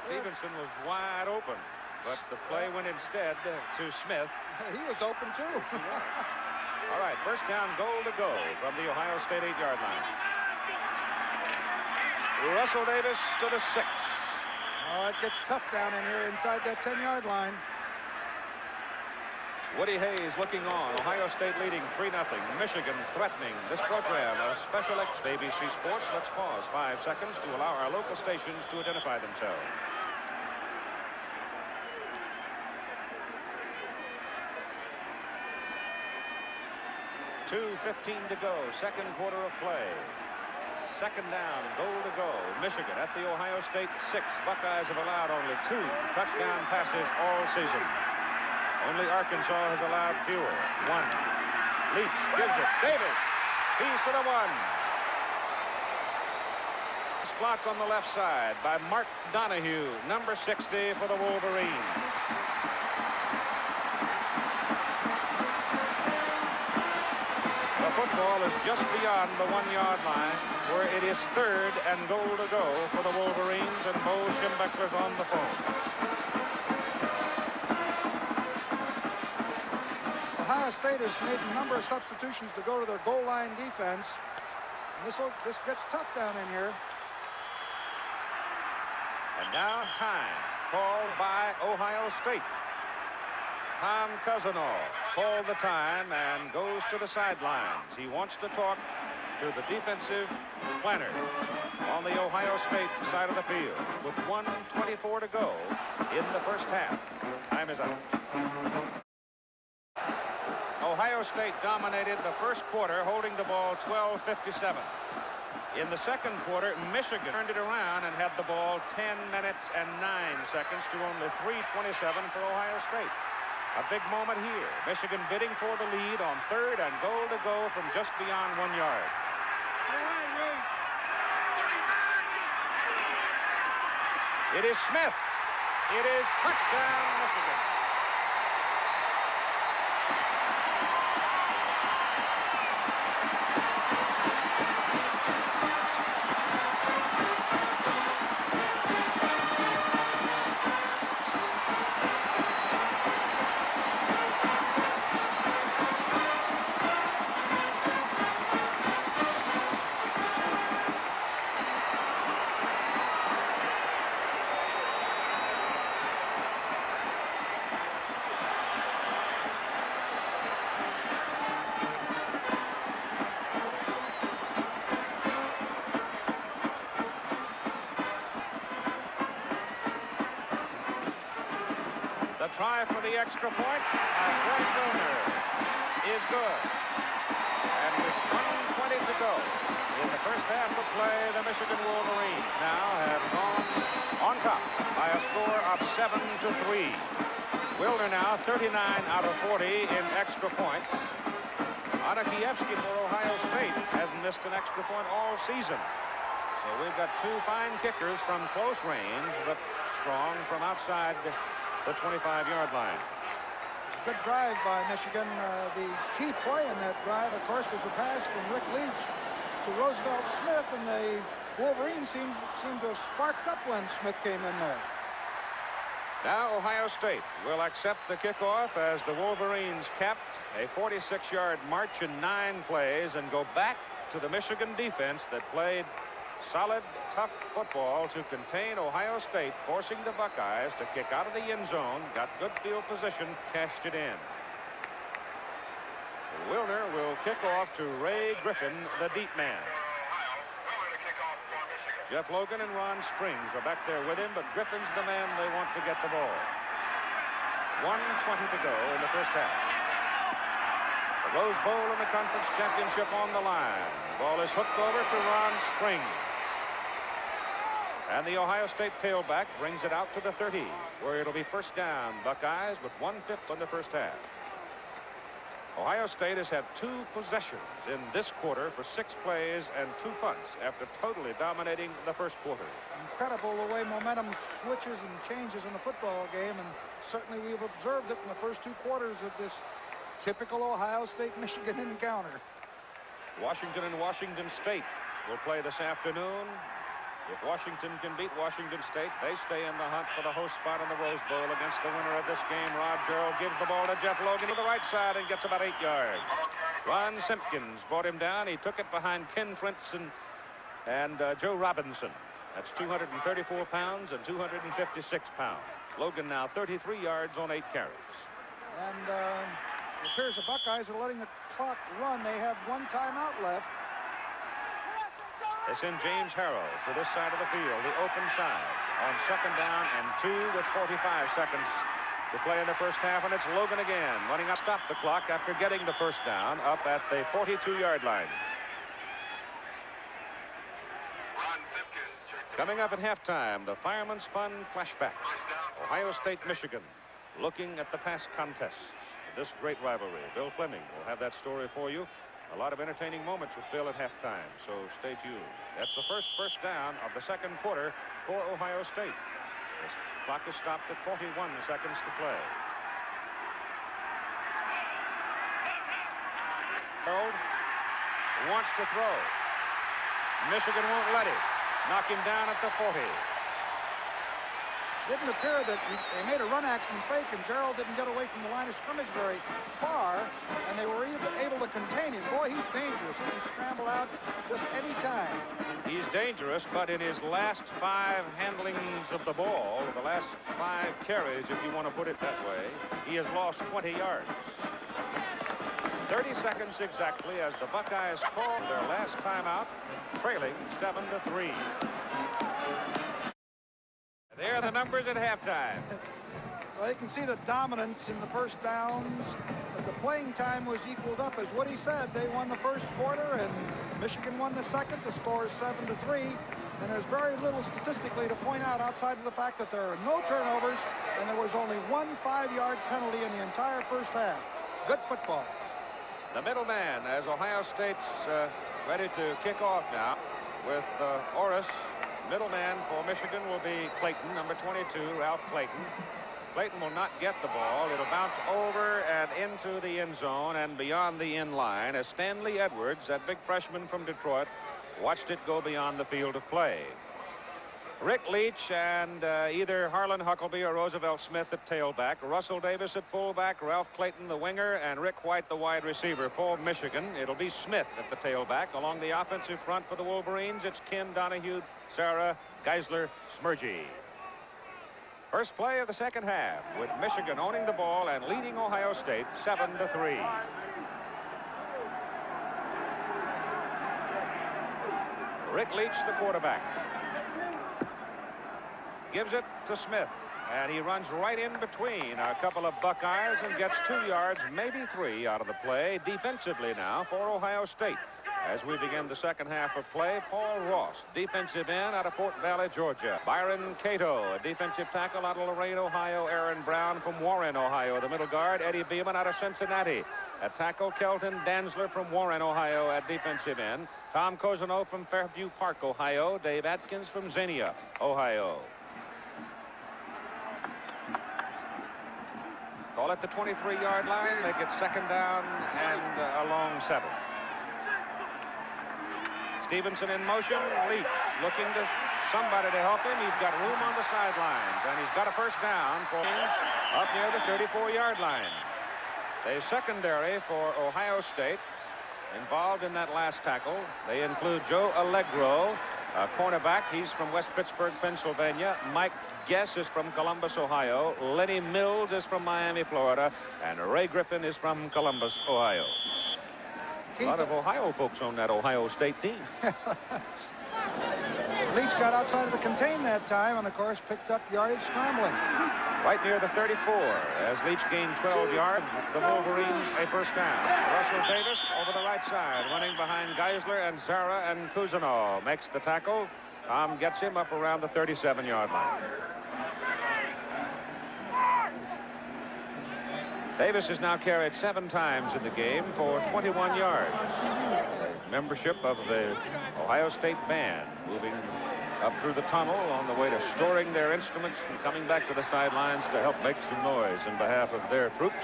Speaker 2: Stevenson was wide open, but the play went instead to Smith.
Speaker 3: He was open, too.
Speaker 2: All right, first down, goal to go from the Ohio State 8-yard line. Russell Davis to the 6.
Speaker 3: Oh, it gets tough down in here inside that 10-yard line.
Speaker 2: Woody Hayes looking on. Ohio State leading 3-0. Michigan threatening. This program of Special X ABC Sports. Let's pause 5 seconds to allow our local stations to identify themselves. 2:15 to go. Second quarter of play. Second down, goal to go. Michigan at the Ohio State 6. Buckeyes have allowed only 2 touchdown passes all season. Only Arkansas has allowed fewer. 1. Leach gives it. Davis. He's for the 1. Blocked on the left side by Mark Donahue, number 60 for the Wolverines. The football is just beyond the 1-yard line, where it is third and goal to go for the Wolverines, and Bo Schembechler's on the phone.
Speaker 3: Ohio State has made a number of substitutions to go to their goal line defense. And this gets tough down in here.
Speaker 2: And now time called by Ohio State. Tom Cousinall called the time and goes to the sidelines. He wants to talk to the defensive planner on the Ohio State side of the field with 1:24 to go in the first half. Time is up. Ohio State dominated the first quarter, holding the ball 12:57. In the second quarter, Michigan turned it around and had the ball 10 minutes and 9 seconds to only 3:27 for Ohio State. A big moment here. Michigan bidding for the lead on third and goal to go from just beyond 1 yard. It is Smith. It is touchdown, Michigan. The try for the extra point by Greg Wilner is good. And with 1:20 to go in the first half of play, the Michigan Wolverines now have gone on top by a score of 7-3. Wilner now 39 out of 40 in extra points. Anakievsky for Ohio State hasn't missed an extra point all season. So we've got two fine kickers from close range, but strong from outside the 25-yard line.
Speaker 3: Good drive by Michigan. The key play in that drive, of course, was a pass from Rick Leach to Roosevelt Smith, and the Wolverines seemed to have sparked up when Smith came in there.
Speaker 2: Now Ohio State will accept the kickoff as the Wolverines capped a 46-yard march in 9 plays and go back to the Michigan defense that played solid, tough football to contain Ohio State, forcing the Buckeyes to kick out of the end zone, got good field position, cashed it in. Wilner will kick off to Ray Griffin, the deep man. Jeff Logan and Ron Springs are back there with him, but Griffin's the man they want to get the ball. 1:20 to go in the first half. The Rose Bowl and the Conference Championship on the line. The ball is hooked over to Ron Springs. And the Ohio State tailback brings it out to the 30, where it'll be first down, Buckeyes, with 1/5 in the first half. Ohio State has had 2 possessions in this quarter for 6 plays and 2 punts after totally dominating the first quarter.
Speaker 3: Incredible the way momentum switches and changes in the football game, and certainly we've observed it in the first 2 quarters of this typical Ohio State-Michigan encounter.
Speaker 2: Washington and Washington State will play this afternoon. If Washington can beat Washington State, they stay in the hunt for the host spot in the Rose Bowl against the winner of this game. Rod Gerald gives the ball to Jeff Logan to the right side and gets about 8 yards. Ron Simpkins brought him down. He took it behind Ken Frentzen and Joe Robinson. That's 234 pounds and 256 pounds. Logan now 33 yards on 8 carries.
Speaker 3: And it appears the Buckeyes are letting the clock run. They have 1 timeout left.
Speaker 2: They send James Harrell to this side of the field, the open side, on 2nd down and 2 with 45 seconds to play in the first half, and it's Logan again running up, stop the clock after getting the first down up at the 42-yard line. Coming up at halftime, the Fireman's Fund flashback. Ohio State, Michigan, looking at the past contests of this great rivalry. Bill Fleming will have that story for you. A lot of entertaining moments with Bill at halftime, so stay tuned. That's the first down of the second quarter for Ohio State. The clock is stopped at 41 seconds to play. Harold wants to throw. Michigan won't let him. Knock him down at the 40.
Speaker 3: Didn't appear that they made a run action fake, and Gerald didn't get away from the line of scrimmage very far, and they were able to contain him. Boy, he's dangerous. He can scramble out just any time.
Speaker 2: He's dangerous, but in his last 5 handlings of the ball, the last 5 carries, if you want to put it that way, he has lost 20 yards. 30 seconds exactly as the Buckeyes call their last timeout, trailing 7-3. There are the numbers at halftime.
Speaker 3: Well, you can see the dominance in the first downs, but the playing time was equaled up. As Woody said, they won the first quarter, and Michigan won the second. The score is 7-3, and there's very little statistically to point out outside of the fact that there are no turnovers, and there was only one 5-yard penalty in the entire first half. Good football.
Speaker 2: The middleman, as Ohio State's ready to kick off now with Orris. Middleman for Michigan will be Clayton, number 22, Ralph Clayton. Clayton will not get the ball. It'll bounce over and into the end zone and beyond the end line as Stanley Edwards, that big freshman from Detroit, watched it go beyond the field of play. Rick Leach and either Harlan Huckabee or Roosevelt Smith at tailback, Russell Davis at fullback, Ralph Clayton the winger, and Rick White the wide receiver for Michigan. It'll be Smith at the tailback. Along the offensive front for the Wolverines, it's Ken Donahue, Sarah, Geisler, Smergy. First play of the second half with Michigan owning the ball and leading Ohio State 7-3. Rick Leach, the quarterback, gives it to Smith, and he runs right in between a couple of Buckeyes and gets 2 yards, maybe 3 out of the play defensively now for Ohio State. As we begin the second half of play, Paul Ross, defensive end out of Fort Valley, Georgia. Byron Cato, a defensive tackle out of Lorain, Ohio. Aaron Brown from Warren, Ohio. The middle guard, Eddie Beeman out of Cincinnati. At tackle, Kelton Danzler from Warren, Ohio at defensive end. Tom Cousino from Fairview Park, Ohio. Dave Atkins from Xenia, Ohio. Call it the 23-yard line. Make it second down and a long 7. Stevenson in motion. Leach looking to somebody to help him. He's got room on the sidelines, and he's got a first down for him up near the 34-yard line. The secondary for Ohio State involved in that last tackle. They include Joe Allegro, a cornerback. He's from West Pittsburgh, Pennsylvania. Mike Guess is from Columbus, Ohio. Lenny Mills is from Miami, Florida. And Ray Griffin is from Columbus, Ohio. A lot of Ohio folks on that Ohio State team.
Speaker 3: Leach got outside of the contain that time and, of course, picked up yardage scrambling.
Speaker 2: Right near the 34 as Leach gained 12 yards. The Wolverines a first down. Russell Davis over the right side, running behind Geisler and Zara and Cousineau. Makes the tackle. Tom gets him up around the 37-yard line. Davis has now carried 7 times in the game for 21 yards. Membership of the Ohio State band moving up through the tunnel on the way to storing their instruments and coming back to the sidelines to help make some noise in behalf of their troops.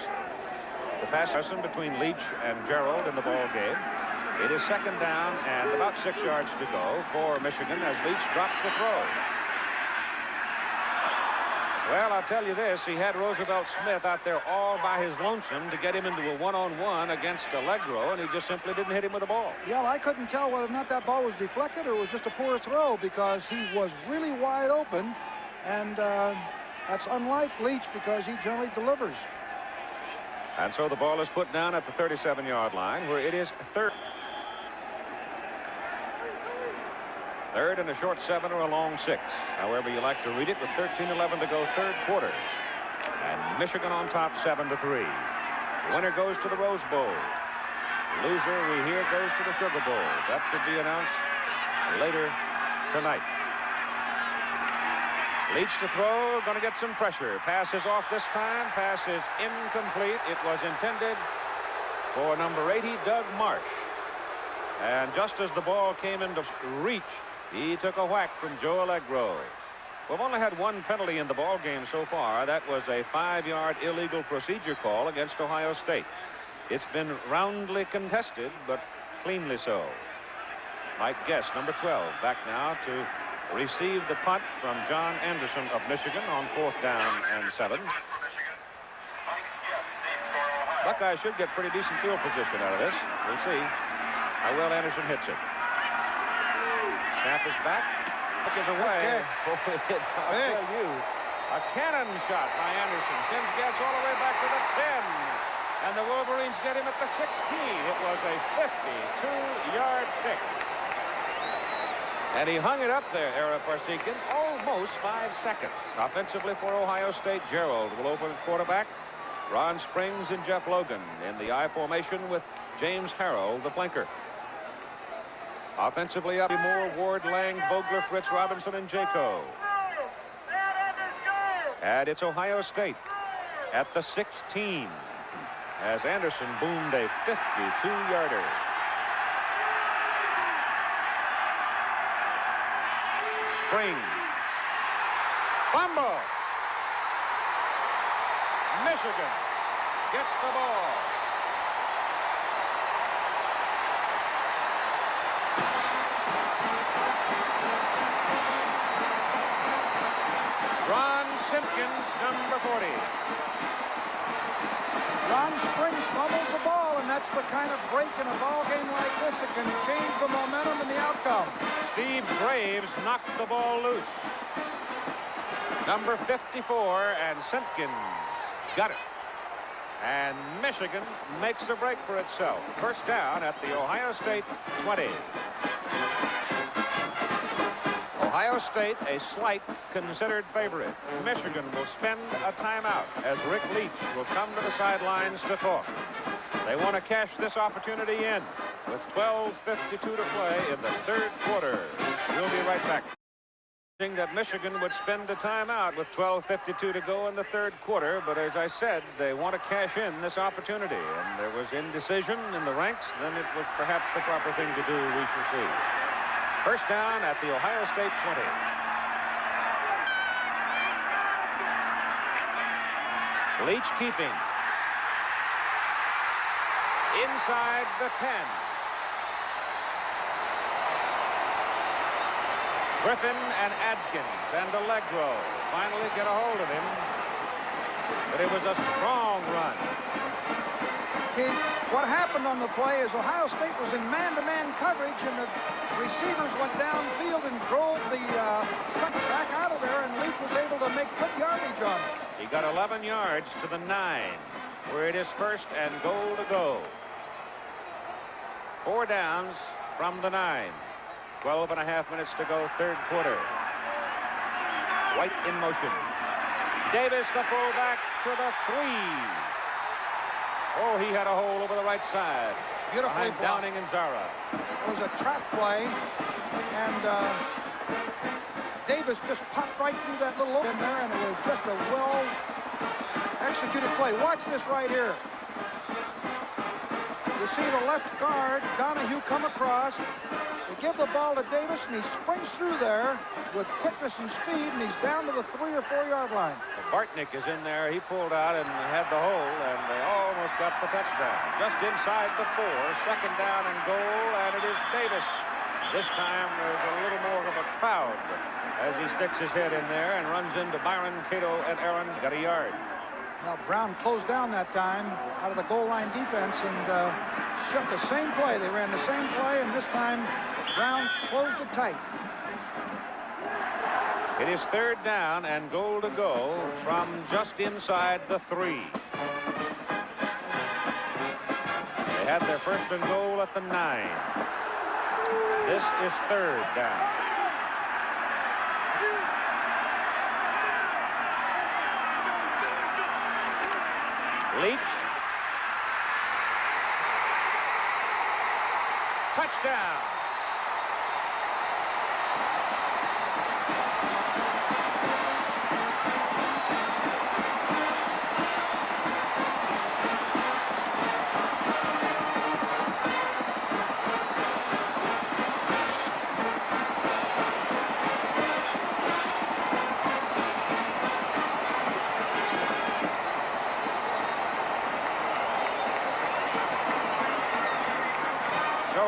Speaker 2: The pass lesson between Leach and Gerald in the ball game. It is second down and about 6 yards to go for Michigan as Leach drops the throw. Well, I'll tell you this, he had Roosevelt Smith out there all by his lonesome to get him into a one-on-one against Allegro, and he just simply didn't hit him with the ball.
Speaker 3: Yeah, I couldn't tell whether or not that ball was deflected or it was just a poor throw because he was really wide open, and that's unlike Leach because he generally delivers.
Speaker 2: And so the ball is put down at the 37-yard line where it is third. Third and a short 7 or a long 6. However you like to read it, with 13-11 to go third quarter. And Michigan on top 7-3. The winner goes to the Rose Bowl. Loser, we hear, goes to the Sugar Bowl. That should be announced later tonight. Leach to throw, going to get some pressure. Pass is off this time. Pass is incomplete. It was intended for number 80, Doug Marsh. And just as the ball came into reach, he took a whack from Joe Allegro. We've only had 1 penalty in the ball game so far. That was a 5-yard illegal procedure call against Ohio State. It's been roundly contested, but cleanly so. Mike Guess, number 12, back now to receive the punt from John Anderson of Michigan on 4th down and 7. Buckeyes should get pretty decent field position out of this. We'll see how well Anderson hits it. Snap is back. Look is away. I'll tell you, a cannon shot by Anderson sends Guess all the way back to the 10. And the Wolverines get him at the 16. It was a 52-yard pick. And he hung it up there, Ara Parsekian, almost 5 seconds. Offensively for Ohio State, Gerald will open at quarterback. Ron Springs and Jeff Logan in the I formation with James Harrell, the flanker. Offensively up, Moore, Ward, Lang, Vogler, Fritz, Robinson, and Jaco. And it's Ohio State at the 16 as Anderson boomed a 52-yarder. Springs. Fumble. Michigan gets the ball. Ron Simpkins, number 40.
Speaker 3: Ron Springs fumbles the ball, and that's the kind of break in a ball game like this that can change the momentum and the outcome.
Speaker 2: Steve Graves knocked the ball loose. Number 54, and Simpkins got it. And Michigan makes a break for itself. First down at the Ohio State 20. Ohio State, a slight considered favorite. Michigan will spend a timeout as Rick Leach will come to the sidelines to talk. They want to cash this opportunity in with 12:52 to play in the third quarter. We'll be right back. That Michigan would spend a timeout with 12:52 to go in the third quarter, but as I said, they want to cash in this opportunity, and there was indecision in the ranks. Then it was perhaps the proper thing to do. We shall see. First down at the Ohio State 20. Leach keeping. Inside the 10. Griffin and Adkins and Allegro finally get a hold of him. But it was a strong run.
Speaker 3: Keith, what happened on the play is Ohio State was in man-to-man coverage, and the receivers went downfield and drove the second back out of there, and Leach was able to make good yardage on it.
Speaker 2: He got 11 yards to the 9, where it is first and goal to go. 4 downs from the 9. 12.5 minutes to go, third quarter. White in motion. Davis, the fullback, to the 3. Oh, he had a hole over the right side.
Speaker 3: Beautifully
Speaker 2: behind Downing and Zara.
Speaker 3: It was a trap play, and Davis just popped right through that little opening there, and it was just a well-executed play. Watch this right here. You see the left guard, Donahue, come across. They give the ball to Davis, and he springs through there with quickness and speed, and he's down to the 3 or 4 yard line.
Speaker 2: Bartnick is in there. He pulled out and had the hole, and they almost got the touchdown. Just inside the 4, second down and goal, and it is Davis. This time there's a little more of a crowd as he sticks his head in there and runs into Byron, Cato, and Aaron. Got a yard.
Speaker 3: Now, Brown closed down that time out of the goal line defense and shut the same play. They ran the same play, and this time Brown closed it tight.
Speaker 2: It is third down and goal to go from just inside the 3. They had their first and goal at the 9. This is third down. Leach. Touchdown.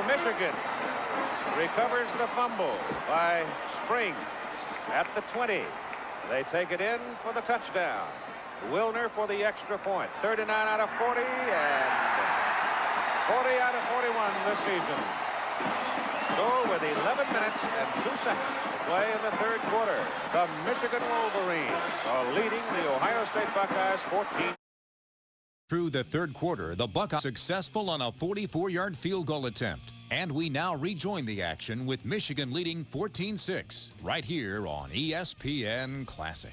Speaker 2: Michigan recovers the fumble by Springs at the 20. They take it in for the touchdown. Wilner for the extra point. 39 out of 40 and 40 out of 41 this season. So with 11 minutes and 2 seconds to play in the third quarter, the Michigan Wolverines are leading the Ohio State Buckeyes 14.
Speaker 1: Through the third quarter, the Buckeyes successful on a 44-yard field goal attempt. And we now rejoin the action with Michigan leading 14-6 right here on ESPN Classic.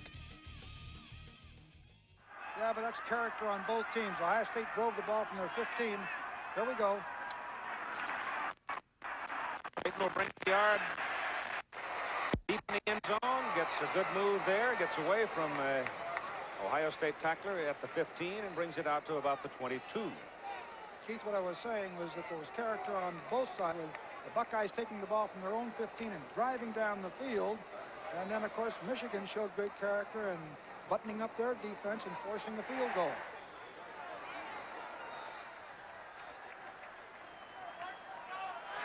Speaker 3: Yeah, but that's character on both teams. Ohio State drove the ball from their 15. Here we go.
Speaker 2: Creighton will bring the yard deep in the end zone. Gets a good move there. Gets away from Ohio State tackler at the 15 and brings it out to about the 22.
Speaker 3: Keith, what I was saying was that there was character on both sides, with the Buckeyes taking the ball from their own 15 and driving down the field. And then, of course, Michigan showed great character and buttoning up their defense and forcing the field goal.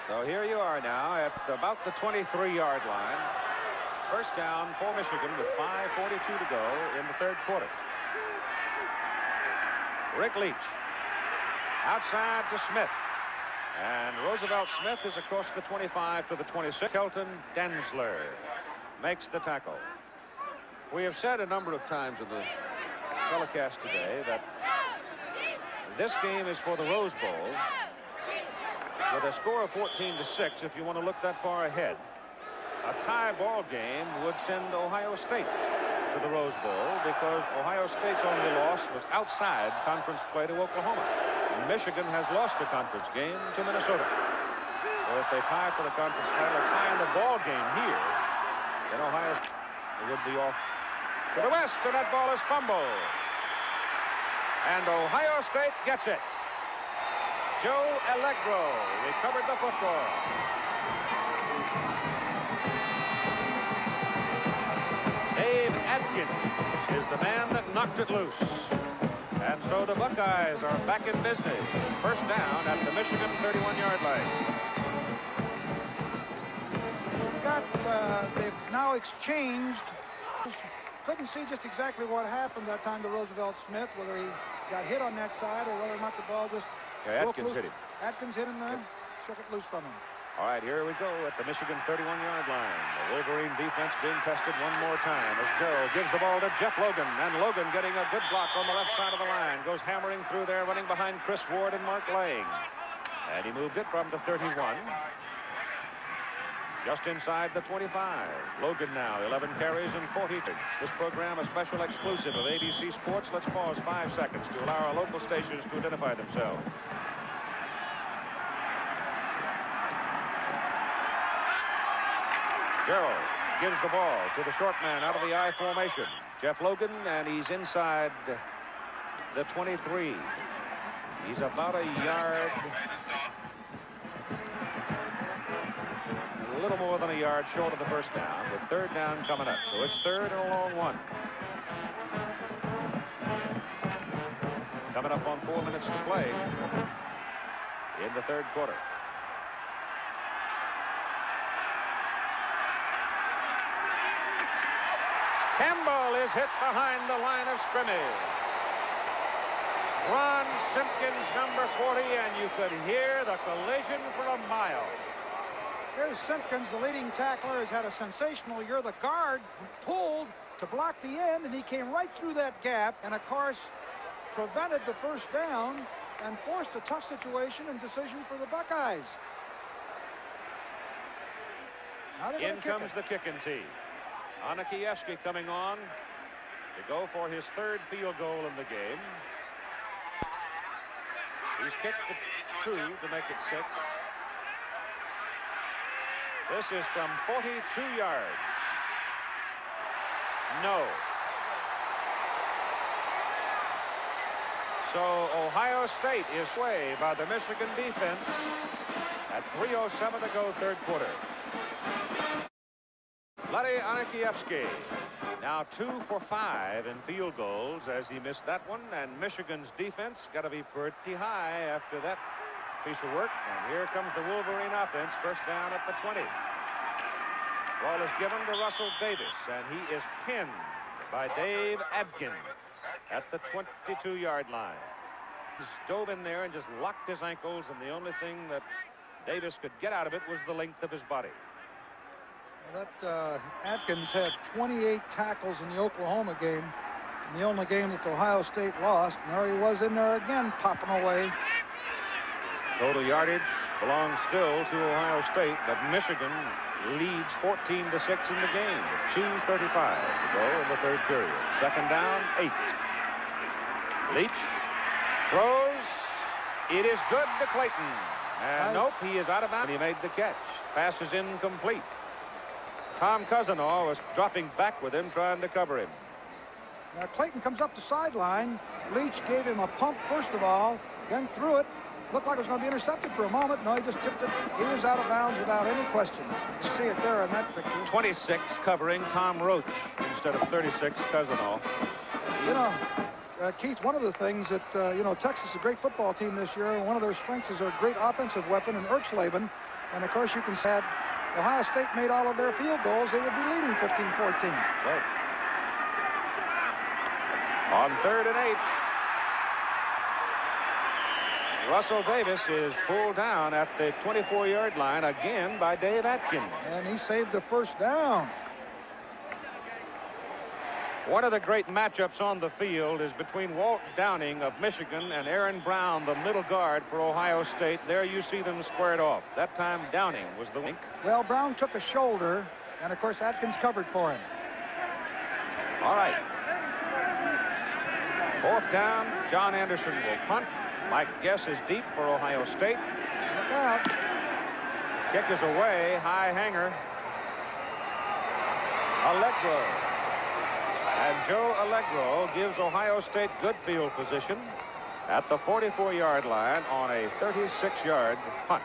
Speaker 2: So here you are now at about the 23-yard line. First down for Michigan with 5:42 to go in the third quarter. Rick Leach outside to Smith. And Roosevelt Smith is across the 25 to the 26. Kelton Densler makes the tackle. We have said a number of times in the telecast today that this game is for the Rose Bowl. With a score of 14-6, if you want to look that far ahead, a tie ball game would send Ohio State to the Rose Bowl because Ohio State's only loss was outside conference play to Oklahoma. Michigan has lost a conference game to Minnesota. So if they tie for the conference title, or tie in the ball game here, then Ohio State would be off to the west, and that ball is fumbled. And Ohio State gets it. Joe Allegro recovered the football. Dave Adkins is the man that knocked it loose. And so the Buckeyes are back in business. First down at the Michigan 31-yard line.
Speaker 3: They've now exchanged. Couldn't see just exactly what happened that time to Roosevelt Smith, whether he got hit on that side or whether or not the ball just
Speaker 2: Atkins hit him.
Speaker 3: Atkins hit him there, shook it loose from him.
Speaker 2: All right, here we go at the Michigan 31-yard line. The Wolverine defense being tested one more time as Joe gives the ball to Jeff Logan. And Logan getting a good block on the left side of the line. Goes hammering through there, running behind Chris Ward and Mark Lang. And he moved it from the 31. Just inside the 25. Logan now, 11 carries and 40. This program a special exclusive of ABC Sports. Let's pause 5 seconds to allow our local stations to identify themselves. Gerald gives the ball to the short man out of the I formation. Jeff Logan, and he's inside the 23. He's about a yard, a little more than a yard short of the first down, with third down coming up. So it's third and a long one. Coming up on 4 minutes to play in the third quarter. Campbell is hit behind the line of scrimmage. Ron Simpkins, number 40, and you could hear the collision for a mile.
Speaker 3: Here's Simpkins, the leading tackler, has had a sensational year. The guard pulled to block the end, and he came right through that gap, and of course prevented the first down and forced a tough situation and decision for the Buckeyes. Now
Speaker 2: in comes the kicking team. Anakiewski coming on to go for his third field goal in the game. He's kicked the 2 to make it 6. This is from 42 yards. No. So Ohio State is swayed by the Michigan defense at 3:07 to go, third quarter. Letty Anakiewski now 2 for 5 in field goals as he missed that one, and Michigan's defense got to be pretty high after that piece of work. And here comes the Wolverine offense, first down at the 20. Ball is given to Russell Davis, and he is pinned by Dave Adkins at the 22-yard line. He dove in there and just locked his ankles, and the only thing that Davis could get out of it was the length of his body.
Speaker 3: Well, Atkins had 28 tackles in the Oklahoma game. in the only game that Ohio State lost. And there he was in there again, popping away.
Speaker 2: Total yardage belongs still to Ohio State, but Michigan leads 14-6 in the game with 2:35 to go in the third period. Second down, 8. Leach throws. It is good to Clayton. And nope, he is out of bounds. He made the catch. Pass is incomplete. Tom Cousineau was dropping back with him, trying to cover him.
Speaker 3: Now Clayton comes up the sideline. Leach gave him a pump first of all, then threw it. Looked like it was going to be intercepted for a moment. No, he just tipped it. He was out of bounds without any question. You see it there in that picture.
Speaker 2: 26 covering Tom Roach instead of 36 Cousineau.
Speaker 3: You know, Keith, one of the things that, Texas is a great football team this year. One of their strengths is their great offensive weapon in Erxleben. And, of course, you can say Ohio State made all of their field goals, they would be leading 15-14.
Speaker 2: Right. On 3rd and 8. Russell Davis is pulled down at the 24-yard line again by Dave Atkins.
Speaker 3: And he saved the first down.
Speaker 2: One of the great matchups on the field is between Walt Downing of Michigan and Aaron Brown, the middle guard for Ohio State. There you see them squared off. That time Downing was the wink.
Speaker 3: Well, Brown took a shoulder, and of course Atkins covered for him.
Speaker 2: All right. 4th down, John Anderson will punt. Mike Guess is deep for Ohio State.
Speaker 3: Look out.
Speaker 2: Kick is away. High hanger. Allegro. And Joe Allegro gives Ohio State good field position at the 44-yard line on a 36-yard punt.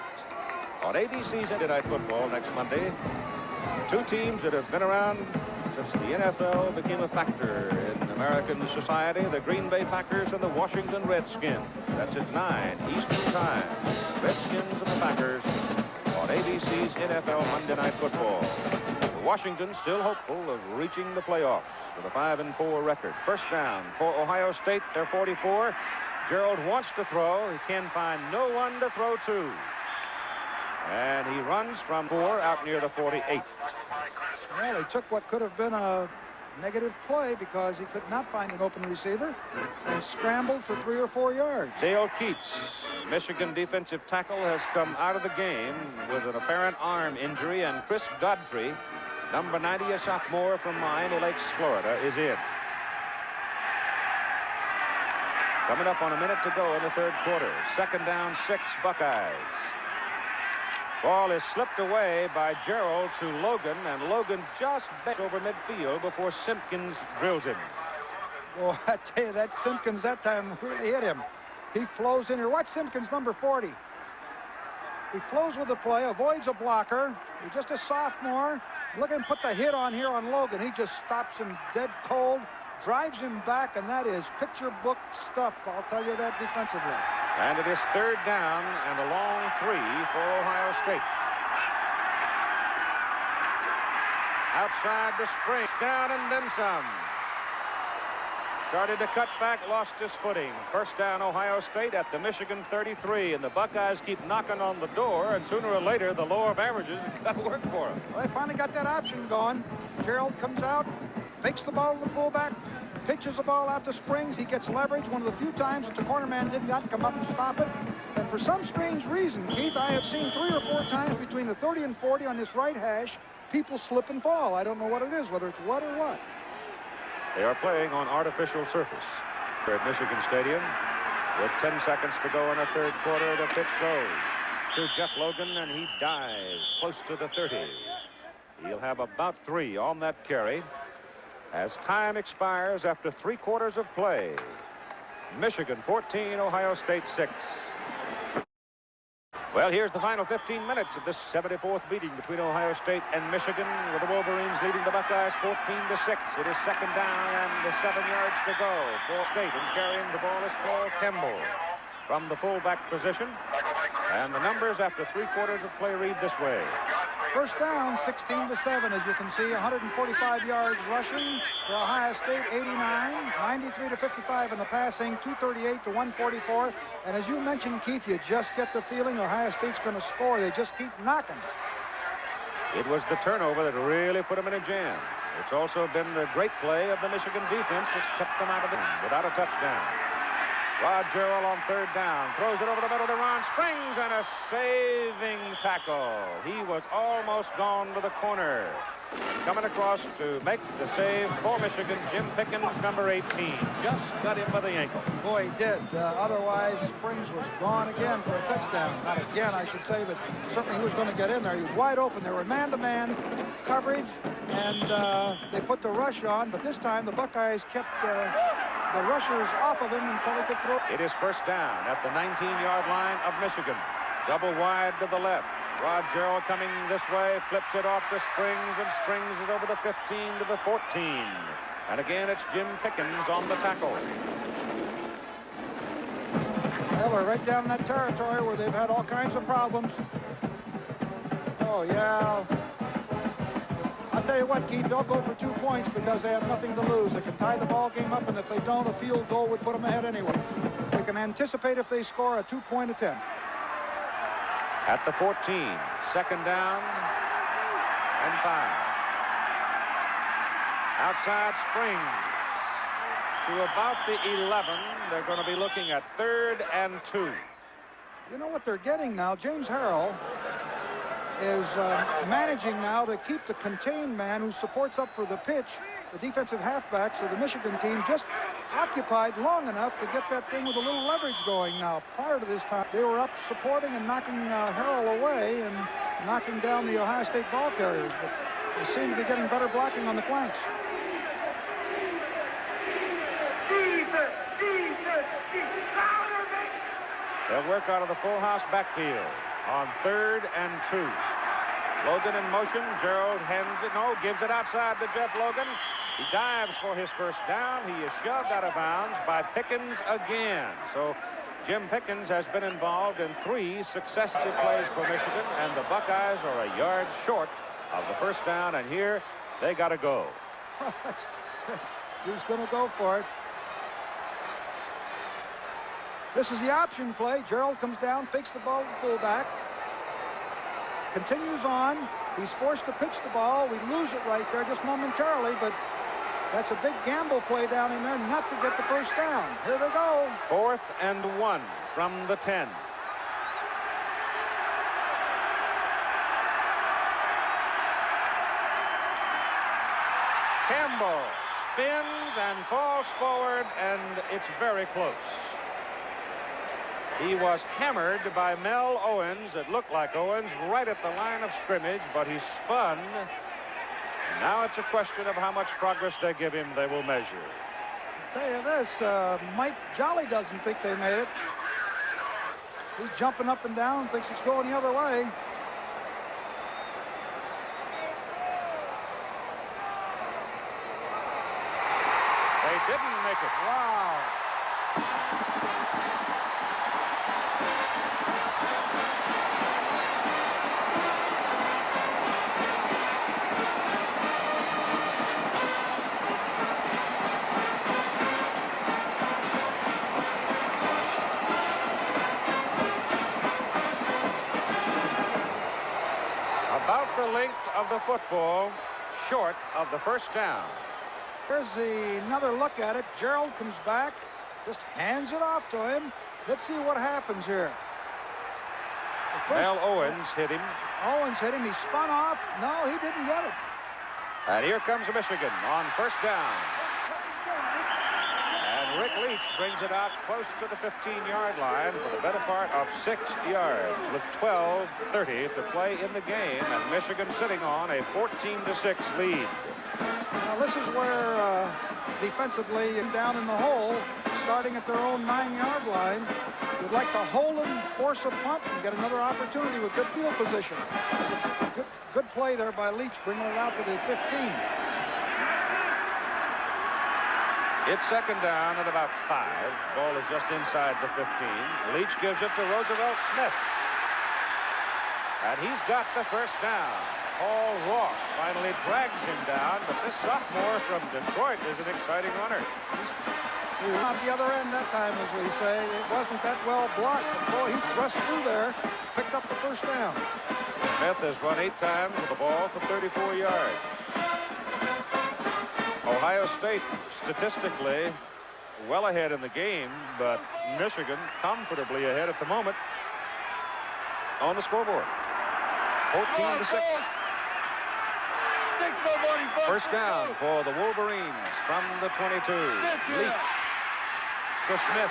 Speaker 2: On ABC's Monday Night Football next Monday, two teams that have been around since the NFL became a factor in American society, the Green Bay Packers and the Washington Redskins. That's at 9 Eastern Time. Redskins and the Packers on ABC's NFL Monday Night Football. Washington still hopeful of reaching the playoffs with a 5-4 record. First down for Ohio State, their 44. Gerald wants to throw. He can find no one to throw to. And he runs from 4 out near the 48.
Speaker 3: Well, he took what could have been a negative play because he could not find an open receiver and scrambled for 3 or 4 yards.
Speaker 2: Dale Keats, Michigan defensive tackle, has come out of the game with an apparent arm injury, and Chris Godfrey, number 90, a sophomore from Miami Lakes, Florida, is in. Coming up on a minute to go in the third quarter. Second down, 6 Buckeyes. Ball is slipped away by Gerald to Logan, and Logan just bent over midfield before Simpkins drills him.
Speaker 3: Well, I tell you, that Simpkins that time really hit him. He flows in here. Watch Simpkins, number 40. He flows with the play, avoids a blocker. He's just a sophomore. Look at him put the hit on here on Logan. He just stops him dead cold, drives him back, and that is picture book stuff. I'll tell you that defensively.
Speaker 2: And it is third down and a long 3 for Ohio State. Outside the spring, down and then some. Started to cut back, lost his footing. First down, Ohio State at the Michigan 33, and the Buckeyes keep knocking on the door, and sooner or later, the law of averages got to work for them.
Speaker 3: Well, they finally got that option going. Gerald comes out, fakes the ball to the fullback, pitches the ball out to Springs. He gets leverage, one of the few times that the cornerman did not come up and stop it. And for some strange reason, Keith, I have seen 3 or 4 times between the 30 and 40 on this right hash, people slip and fall. I don't know what it is, whether it's wet or what.
Speaker 2: They are playing on artificial surface here at Michigan Stadium. With 10 seconds to go in the third quarter, the pitch goes to Jeff Logan, and he dives close to the 30. He'll have about 3 on that carry as time expires after 3 quarters of play. Michigan 14, Ohio State 6. Well, here's the final 15 minutes of this 74th meeting between Ohio State and Michigan, with the Wolverines leading the Buckeyes 14-6. It is second down and 7 yards to go for State, and carrying the ball is Paul Kemble from the fullback position. And the numbers after 3 quarters of play read this way.
Speaker 3: First down, 16-7, as you can see, 145 yards rushing for Ohio State, 89, 93-55 in the passing, 238-144. And as you mentioned, Keith, you just get the feeling Ohio State's going to score. They just keep knocking.
Speaker 2: It was the turnover that really put them in a jam. It's also been the great play of the Michigan defense that's kept them out of it without a touchdown. Rod Jarrell on third down. Throws it over the middle to Ron Springs, and a saving tackle. He was almost gone to the corner. Coming across to make the save for Michigan, Jim Pickens, number 18. Just got him by the ankle.
Speaker 3: Boy, he did. Otherwise, Springs was gone again for a touchdown. Not again, I should say, but certainly he was going to get in there. He was wide open. They were man-to-man coverage, and they put the rush on, but this time the Buckeyes kept the rushers off of him until he could throw.
Speaker 2: It is first down at the 19-yard line of Michigan. Double wide to the left. Rod Jarrell coming this way, flips it off to Springs, and Springs is over the 15 to the 14. And again, it's Jim Pickens on the tackle.
Speaker 3: Well, they're right down in that territory where they've had all kinds of problems. Oh, yeah. I'll tell you what, Keith, they'll go for 2 points because they have nothing to lose. They can tie the ball game up, and if they don't, a field goal would put them ahead anyway. They can anticipate if they score a 2-point attempt.
Speaker 2: At the 14, second down and 5. Outside Springs to about the 11. They're going to be looking at 3rd and 2.
Speaker 3: You know what they're getting now? James Harrell is managing now to keep the contained man who supports up for the pitch, the defensive halfbacks of the Michigan team, just occupied long enough to get that thing with a little leverage going now. Prior to this time, they were up supporting and knocking Harrell away and knocking down the Ohio State ball carriers, but they seem to be getting better blocking on the flanks.
Speaker 2: They'll work out of the full house backfield on 3rd and 2. Logan in motion. Gerald hands it. No, gives it outside to Jeff Logan. He dives for his first down. He is shoved out of bounds by Pickens again. So Jim Pickens has been involved in 3 successive plays for Michigan, and the Buckeyes are a yard short of the first down, and here they got to go.
Speaker 3: He's going to go for it. This is the option play. Gerald comes down, fakes the ball to the fullback, continues on. He's forced to pitch the ball. We lose it right there just momentarily, but that's a big gamble play down in there not to get the first down. Here they go.
Speaker 2: 4th and 1 from the 10. Campbell spins and falls forward, and it's very close. He was hammered by Mel Owens. It looked like Owens right at the line of scrimmage, but he spun. Now it's a question of how much progress they give him. They will measure.
Speaker 3: I'll tell you this, Mike Jolly doesn't think they made it. He's jumping up and down, thinks it's going the other way.
Speaker 2: They didn't make it.
Speaker 3: Wow.
Speaker 2: About the length of the football, short of the first down.
Speaker 3: Here's another look at it. Gerald comes back, just hands it off to him. Let's see what happens here.
Speaker 2: Mel Owens hit him.
Speaker 3: Owens hit him. He spun off. No, he didn't get it.
Speaker 2: And here comes Michigan on first down. And Rick Leach brings it out close to the 15-yard line for the better part of 6 yards with 12:30 to play in the game, and Michigan sitting on a 14-6 lead.
Speaker 3: Now this is where defensively and down in the hole, starting at their own 9-yard line, you'd like to hold them, force a punt, and get another opportunity with good field position. Good play there by Leach, bringing it out to the 15.
Speaker 2: It's second down at about 5. Ball is just inside the 15. Leach gives it to Roosevelt Smith. And he's got the first down. Paul Ross finally drags him down, but this sophomore from Detroit is an exciting runner.
Speaker 3: He was on the other end that time, as we say. It wasn't that well blocked, but boy, he thrust through there, picked up the first down.
Speaker 2: Smith has run 8 times with the ball for 34 yards. Ohio State statistically well ahead in the game, but Michigan comfortably ahead at the moment on the scoreboard. 14-6. First down for the Wolverines from the 22. Leach to Smith.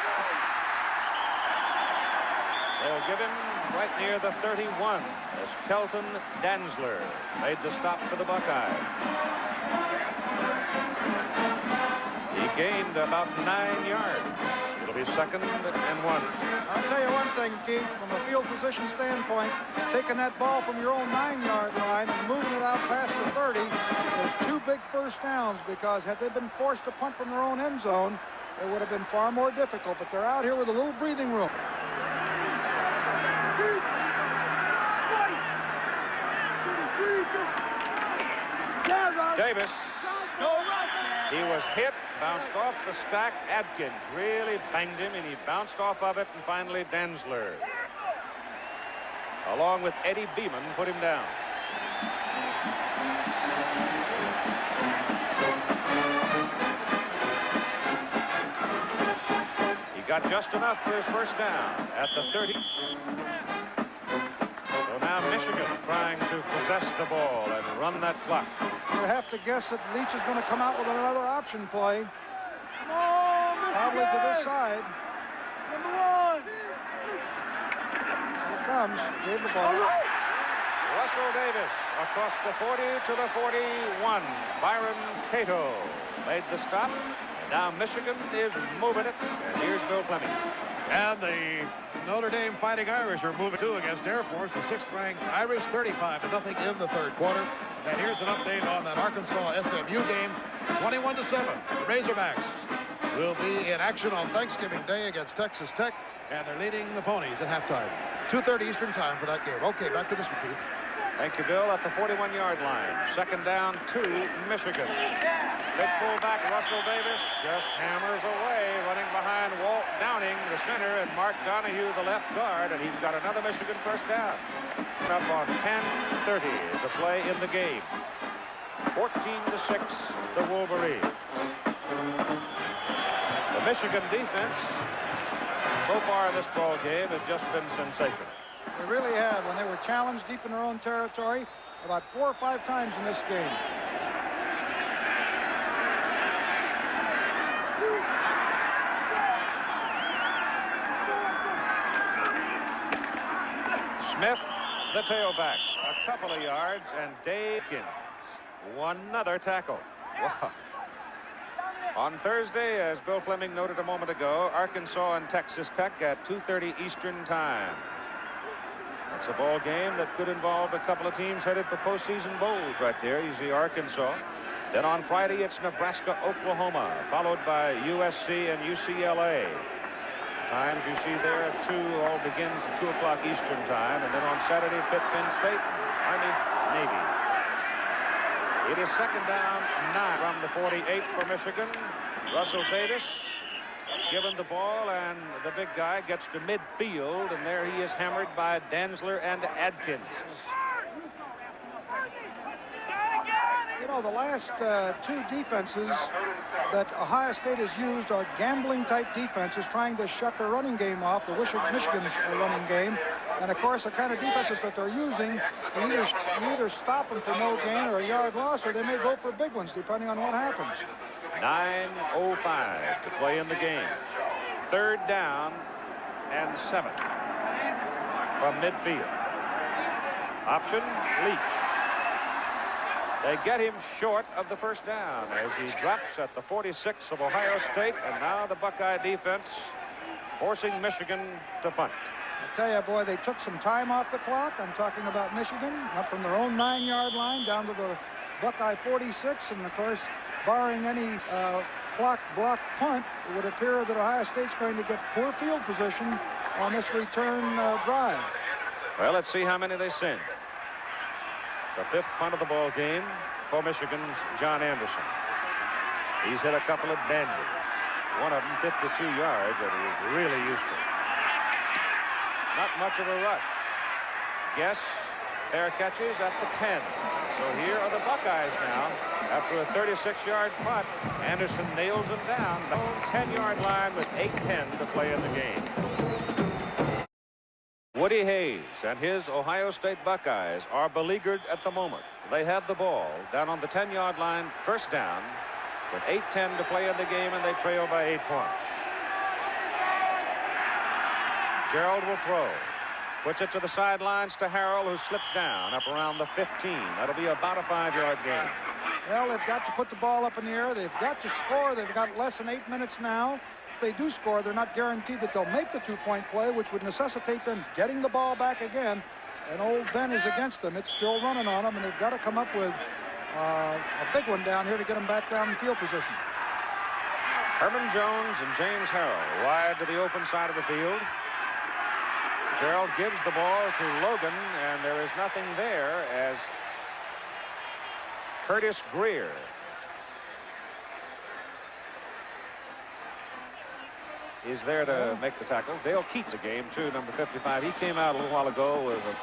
Speaker 2: They'll give him right near the 31 as Kelton Dantzler made the stop for the Buckeyes. He gained about 9 yards. It'll be 2nd and 1.
Speaker 3: I'll tell you one thing, Keith, from a field position standpoint, taking that ball from your own 9-yard line and moving it out past the 30 is 2 big first downs, because had they been forced to punt from their own end zone, it would have been far more difficult. But they're out here with a little breathing room.
Speaker 2: Davis. He was hit, bounced off the stack. Adkins really banged him, and he bounced off of it, and finally Dantzler, along with Eddie Beeman, put him down. He got just enough for his first down at the 30. So now Michigan trying to possess the ball and run that clock.
Speaker 3: You have to guess that Leach is going to come out with another option play. Probably to this side.
Speaker 5: Number 1.
Speaker 3: Here it comes. Gave the ball.
Speaker 2: Russell Davis across the 40 to the 41. Byron Cato made the stop. Now Michigan is moving it. And here's Bill Fleming.
Speaker 4: And the Notre Dame Fighting Irish are moving 2 against Air Force. The 6th-ranked Irish 35-0 in the 3rd quarter. And here's an update on that Arkansas SMU game. 21-7. The Razorbacks will be in action on Thanksgiving Day against Texas Tech, and they're leading the Ponies at halftime. 2:30 Eastern time for that game. Okay, back to this one, Keith.
Speaker 2: Thank you, Bill. At the 41-yard line. 2nd down to Michigan. Big fullback Russell Davis just hammers away, running behind Walt Downing, the center, and Mark Donahue, the left guard, and he's got another Michigan first down. Up on 10:30 to play in the game. 14-6, the Wolverines. The Michigan defense so far in this ball game has just been sensational.
Speaker 3: They really have. When they were challenged deep in their own territory, about 4 or 5 times in this game.
Speaker 2: Smith, the tailback, a couple of yards, and Dakins, another tackle. Wow. On Thursday, as Bill Fleming noted a moment ago, Arkansas and Texas Tech at 2:30 Eastern time. That's a ball game that could involve a couple of teams headed for postseason bowls right there. You see Arkansas. Then on Friday, it's Nebraska, Oklahoma, followed by USC and UCLA. Times you see there at 2, all begins at 2 o'clock Eastern time. And then on Saturday, Pitt, Penn State, Army, Navy. It is 2nd down, 9 from the 48 for Michigan. Russell Davis given the ball, and the big guy gets to midfield, and there he is hammered by Dantzler and Adkins.
Speaker 3: You know, the last 2 defenses that Ohio State has used are gambling-type defenses trying to shut their running game off, the Michigan's running game. And, of course, the kind of defenses that they're using, you either stop them for no gain or a yard loss, or they may go for big ones, depending on what happens.
Speaker 2: 9:05 to play in the game. 3rd down and 7 from midfield. Option, Leach. They get him short of the first down as he drops at the 46 of Ohio State, and now the Buckeye defense forcing Michigan to punt.
Speaker 3: I tell you, boy, they took some time off the clock. I'm talking about Michigan, up from their own 9-yard line down to the Buckeye 46, and of course, barring any clock block punt, it would appear that Ohio State's going to get poor field position on this return drive.
Speaker 2: Well, let's see how many they send. The 5th punt of the ball game for Michigan's John Anderson. He's hit a couple of dandies. One of them 52 yards, and he was really useful. Not much of a rush. Guess fair catches at the 10. So here are the Buckeyes now. After a 36-yard putt, Anderson nails him down. 10-yard line with 8:10 to play in the game. Woody Hayes and his Ohio State Buckeyes are beleaguered at the moment. They have the ball down on the 10-yard line, first down, with 8:10 to play in the game, and they trail by 8 points. Gerald will throw. Puts it to the sidelines to Harrell, who slips down up around the 15. That'll be about a 5-yard gain.
Speaker 3: Well, they've got to put the ball up in the air. They've got to score. They've got less than 8 minutes now. If they do score, they're not guaranteed that they'll make the 2-point play, which would necessitate them getting the ball back again. And old Ben is against them. It's still running on them, and they've got to come up with a big one down here to get them back down in field position.
Speaker 2: Herman Jones and James Harrell wide to the open side of the field. Gerald gives the ball to Logan, and there is nothing there as Curtis Greer is there to make the tackle. Dale Keats a game, too, number 55. He came out a little while ago with a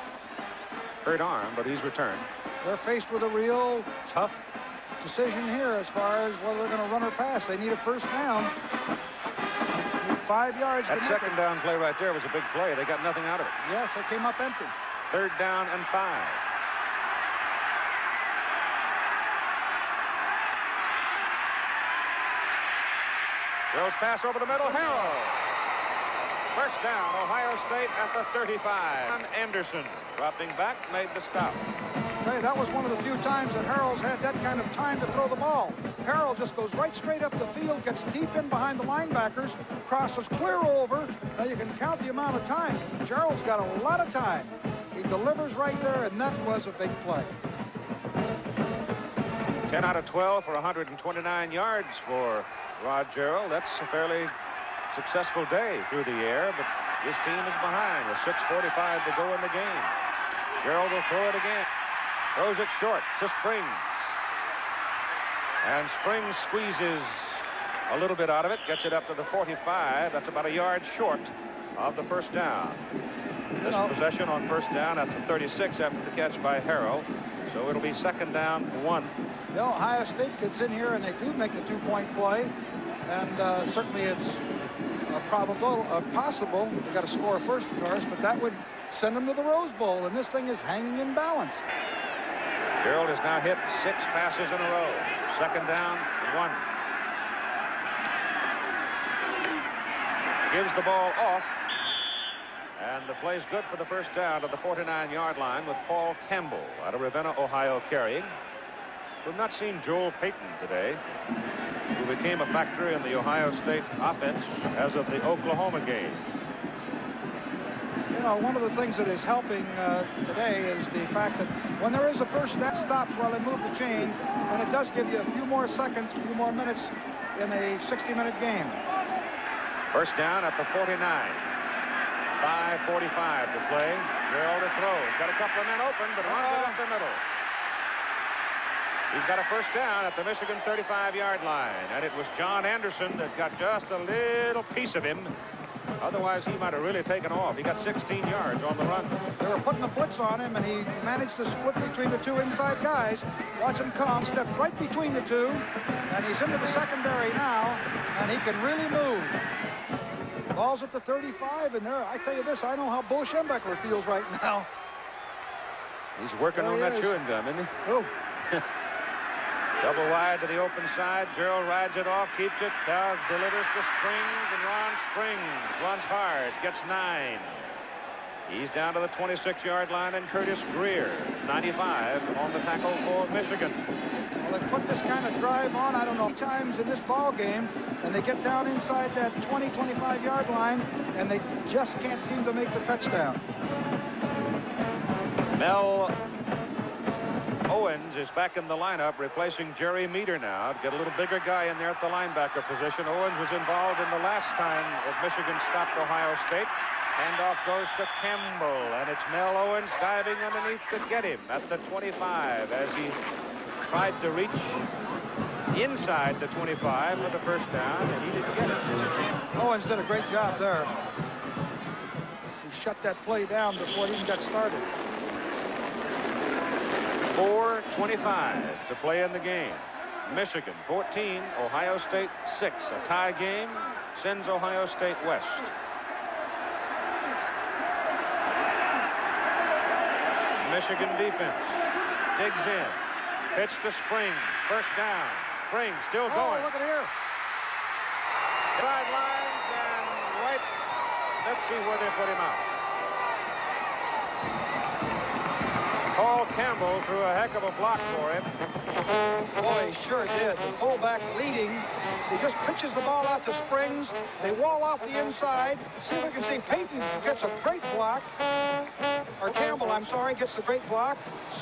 Speaker 2: hurt arm, but he's returned.
Speaker 3: They're faced with a real tough decision here as far as whether they're going to run or pass. They need a first down. 5 yards.
Speaker 2: That second down play right there was a big play. They got nothing out of it.
Speaker 3: Yes, they came up empty.
Speaker 2: 3rd down and 5. Throws pass over the middle. Harrell. First down, Ohio State at the 35. Anderson dropping back, made the stop.
Speaker 3: Hey, that was one of the few times that Harrell's had that kind of time to throw the ball. Harrell just goes right straight up the field, gets deep in behind the linebackers, crosses clear over. Now you can count the amount of time. Gerald's got a lot of time. He delivers right there, and that was a big play.
Speaker 2: 10 out of 12 for 129 yards for Rod Gerald. That's a fairly successful day through the air, but his team is behind with 6:45 to go in the game. Gerald will throw it again. Throws it short to Springs. And Springs squeezes a little bit out of it, gets it up to the 45. That's about a yard short of the first down. This possession on first down at the 36 after the catch by Harrell. So it'll be 2nd down, 1.
Speaker 3: Ohio State gets in here, and they do make the 2-point play. And certainly it's possible. They've got to score first, of course, but that would send them to the Rose Bowl, and this thing is hanging in balance.
Speaker 2: Gerald has now hit 6 passes in a row. 2nd down, 1. Gives the ball off. And the play's good for the first down to the 49-yard line with Paul Campbell out of Ravenna, Ohio, carrying. We've not seen Joel Payton today, who became a factor in the Ohio State offense as of the Oklahoma game.
Speaker 3: You know, one of the things that is helping today is the fact that when there is a first down, stops while they move the chain, and it does give you a few more seconds, a few more minutes in a 60-minute game.
Speaker 2: First down at the 49. 5:45 to play. Gerald to throw. He's got a couple of men open, but runs it up the middle. He's got a first down at the Michigan 35-yard line, and it was John Anderson that got just a little piece of him. Otherwise, he might have really taken off. He got 16 yards on the run.
Speaker 3: They were putting a blitz on him, and he managed to split between the 2 inside guys. Watch him come, steps right between the 2, and he's into the secondary now, and he can really move. Ball's at the 35, and there, I tell you this, I know how Bo Schembechler feels right now.
Speaker 2: He's working on that chewing gum, isn't he?
Speaker 3: Oh.
Speaker 2: Double wide to the open side. Gerald rides it off, keeps it, delivers to Springs, and Ron Springs runs hard, gets 9. He's down to the 26-yard line, and Curtis Greer, 95, on the tackle for Michigan.
Speaker 3: Well, they've put this kind of drive on, I don't know, 3 times in this ball game, and they get down inside that 20, 25-yard line, and they just can't seem to make the touchdown.
Speaker 2: Mel Owens is back in the lineup, replacing Jerry Meter now. Get a little bigger guy in there at the linebacker position. Owens was involved in the last time that Michigan stopped Ohio State. Handoff goes to Campbell, and it's Mel Owens diving underneath to get him at the 25 as he tried to reach inside the 25 for the first down, and he didn't get it.
Speaker 3: Owens did a great job there. He shut that play down before it even got started.
Speaker 2: 4:25 to play in the game. Michigan 14, Ohio State 6. A tie game sends Ohio State west. Michigan defense digs in. Pitch to Springs. First down. Springs still going.
Speaker 3: Look at here.
Speaker 2: Sidelines and right. Let's see where they put him out. Paul Campbell threw a heck of a block for him.
Speaker 3: Boy, he sure did. The fullback leading. He just pitches the ball out to Springs. They wall off the inside. See if we can see Payton gets a great block. Or Campbell, I'm sorry, gets the great block.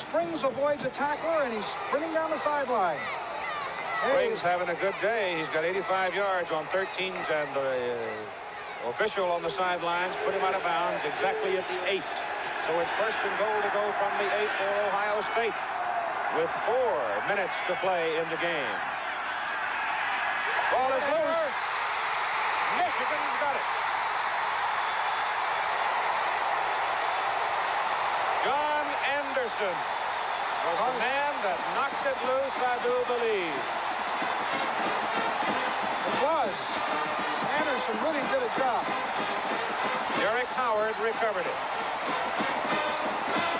Speaker 3: Springs avoids a tackler, and he's sprinting down the sideline.
Speaker 2: Springs having a good day. He's got 85 yards on 13s, and the official on the sidelines put him out of bounds exactly at the 8. So it's first and goal to go from the 8 for Ohio State with 4 minutes to play in the game. Ball is loose. Michigan's got it. John Anderson was the man that knocked it loose, I do believe.
Speaker 3: It was. Anderson really did a job.
Speaker 2: Derek Howard recovered it.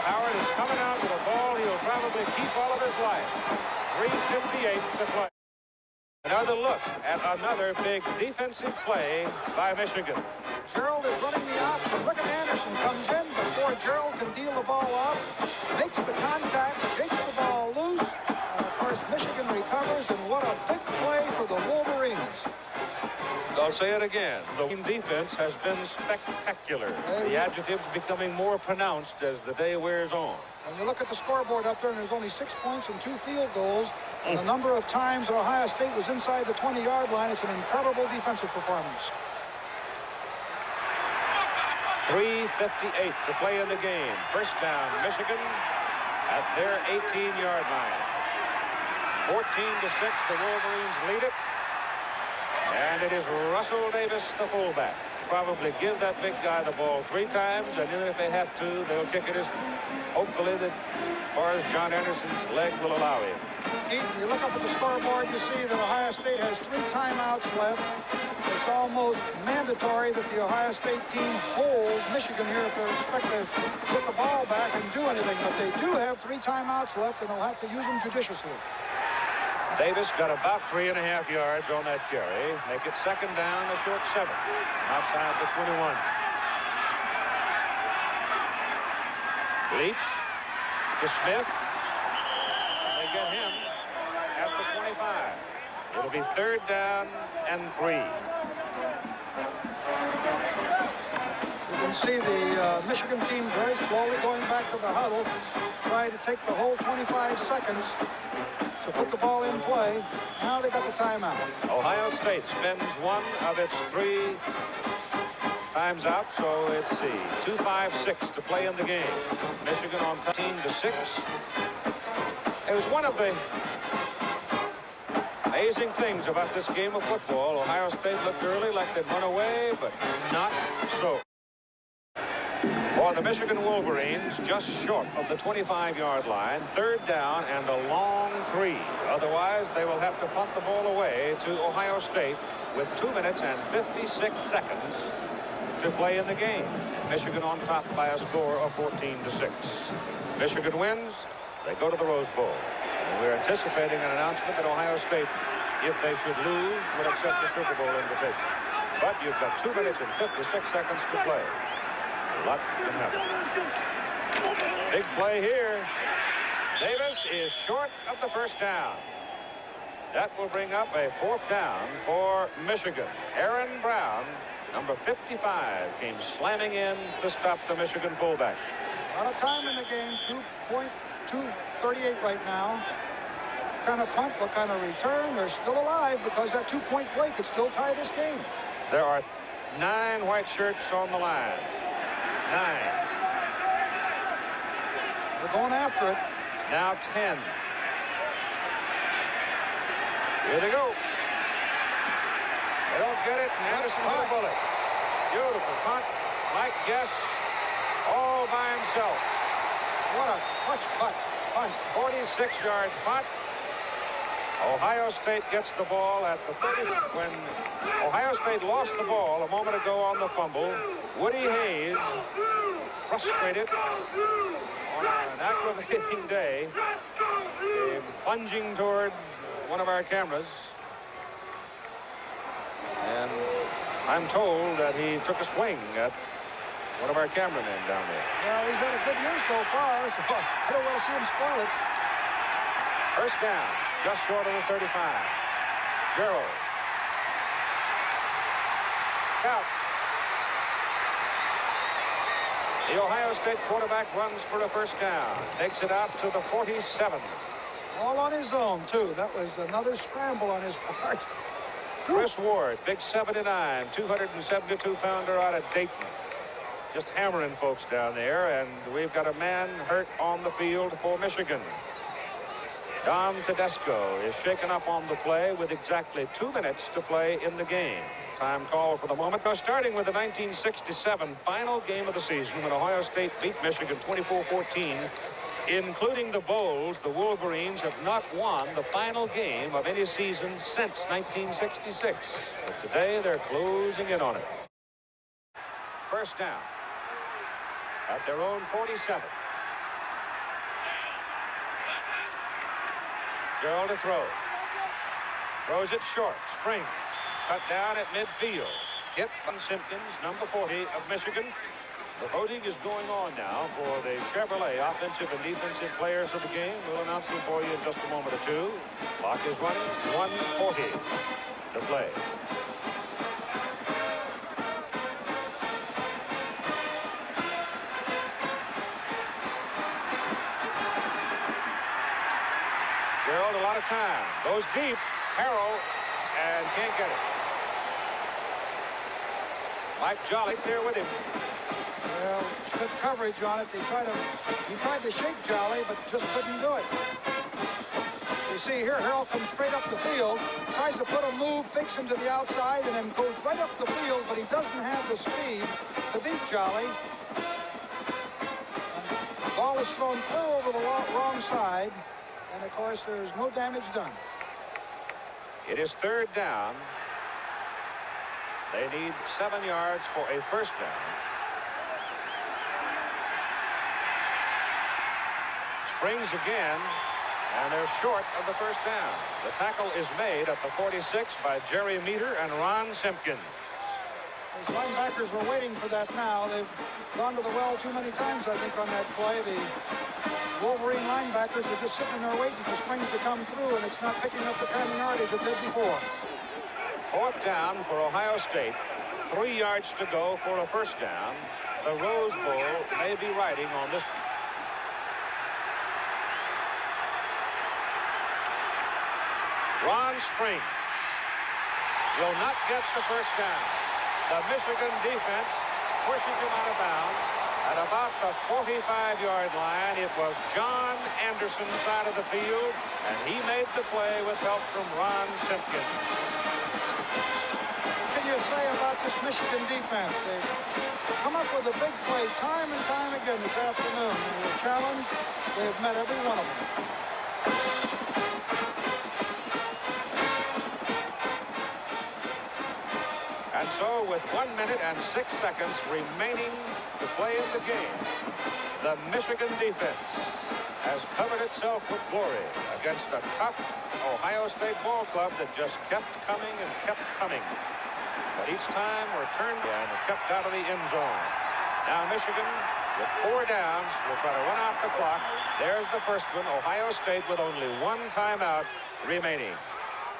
Speaker 2: Howard is coming out with a ball he'll probably keep all of his life. 3:58 to play. Another look at another big defensive play by Michigan.
Speaker 3: Gerald is running the option. Look at Anderson comes in before Gerald can deal the ball up. Makes the contact, shakes the ball loose. And of course, Michigan recovers, and what a big play for the Wolverines.
Speaker 2: I'll say it again. The defense has been spectacular. The adjectives becoming more pronounced as the day wears on.
Speaker 3: When you look at the scoreboard up there, and there's only 6 points and 2 field goals, and the number of times that Ohio State was inside the 20-yard line, it's an incredible defensive performance.
Speaker 2: 3:58 to play in the game. First down, Michigan at their 18-yard line. 14-6, the Wolverines lead it. And it is Russell Davis, the fullback. Probably give that big guy the ball 3 times, and then if they have to, they'll kick it as hopefully that as far as John Anderson's leg will allow him.
Speaker 3: Keith, you look up at the scoreboard, you see that Ohio State has 3 timeouts left. It's almost mandatory that the Ohio State team hold Michigan here if they're expected to get the ball back and do anything. But they do have 3 timeouts left, and they'll have to use them judiciously.
Speaker 2: Davis got about 3.5 yards on that carry. Make it second down, a short 7. Outside the 21. Leach to Smith. They get him at the 25. It'll be third down and 3.
Speaker 3: You can see the Michigan team very slowly going back to the huddle, trying to take the whole 25 seconds to put the ball in play. Now they got the timeout.
Speaker 2: Ohio State spends one of its 3 times out, so it's the 2:56 to play in the game. Michigan on 13-6. It was one of the amazing things about this game of football. Ohio State looked early like they'd run away, but not so. For the Michigan Wolverines, just short of the 25-yard line, third down and a long 3. Otherwise, they will have to punt the ball away to Ohio State with 2 minutes and 56 seconds to play in the game. Michigan on top by a score of 14-6. Michigan wins. They go to the Rose Bowl. And we're anticipating an announcement that Ohio State, if they should lose, would accept the Super Bowl invitation. But you've got 2 minutes and 56 seconds to play. A lot can happen. Big play here. Davis is short of the first down. That will bring up a 4th down for Michigan. Aaron Brown, number 55, came slamming in to stop the Michigan fullback.
Speaker 3: A lot of time in the game, 2:38 right now. What kind of punt, what kind of return? They're still alive because that 2-point play could still tie this game.
Speaker 2: There are 9 white shirts on the line. 9.
Speaker 3: They're going after it.
Speaker 2: Now 10. Here they go. They don't get it, and Anderson with a bullet. Beautiful punt. Mike Guess all by himself.
Speaker 3: What a clutch punt.
Speaker 2: 46-yard punt. Ohio State gets the ball at the 30. When Ohio State lost the ball a moment ago on the fumble, Woody Hayes, frustrated on an aggravating day, came plunging toward one of our cameras. And I'm told that he took a swing at one of our cameramen down there.
Speaker 3: Well, he's had a good year so far, so I don't want to see him spoil it.
Speaker 2: First down, just short of the 35. Gerald. Out. The Ohio State quarterback runs for a first down. Takes it out to the 47.
Speaker 3: All on his own, too. That was another scramble on his part.
Speaker 2: Chris Ward, big 79, 272-pounder out of Dayton. Just hammering folks down there, and we've got a man hurt on the field for Michigan. Dom Tedesco is shaken up on the play with exactly 2 minutes to play in the game. Time call for the moment. Now, starting with the 1967 final game of the season when Ohio State beat Michigan 24-14, including the Bowls, the Wolverines have not won the final game of any season since 1966. But today they're closing in on it. First down at their own 47. Gerald to throw. Throws it short. Springs. Cut down at midfield. Hit from Simpkins, number 40 of Michigan. The voting is going on now for the Chevrolet offensive and defensive players of the game. We'll announce them for you in just a moment or two. Clock is running. 1:40 to play. Gerald, a lot of time. Goes deep. Harrell, and can't get it. Mike Jolly there with him.
Speaker 3: Well, good coverage on it. He tried to shake Jolly, but just couldn't do it. You see here, Harrell comes straight up the field, tries to put a move, fakes him to the outside, and then goes right up the field, but he doesn't have the speed to beat Jolly. And the ball is thrown through over the wrong side, and of course, there's no damage done.
Speaker 2: It is third down. They need 7 yards for a first down. Springs again, and they're short of the first down. The tackle is made at the 46 by Jerry Meter and Ron Simpkins.
Speaker 3: Those linebackers were waiting for that now. They've gone to the well too many times, I think, on that play. The Wolverine linebackers are just sitting there waiting for Springs to come through, and it's not picking up the kind of yardage it did before.
Speaker 2: Fourth down for Ohio State. 3 yards to go for a first down. The Rose Bowl may be riding on this. Ron Springs will not get the first down. The Michigan defense pushes him out of bounds. At about the 45-yard line, it was John Anderson's side of the field, and he made the play with help from Ron Simpkins.
Speaker 3: What can you say about this Michigan defense? They've come up with a big play time and time again this afternoon. They were challenged. They have met every one of them.
Speaker 2: And so, with 1 minute and 6 seconds remaining to play in the game, the Michigan defense has covered itself with glory against a tough Ohio State ball club that just kept coming and kept coming. But each time returned and kept out of the end zone. Now Michigan, with 4 downs, will try to run out the clock. There's the first one, Ohio State with only 1 timeout remaining.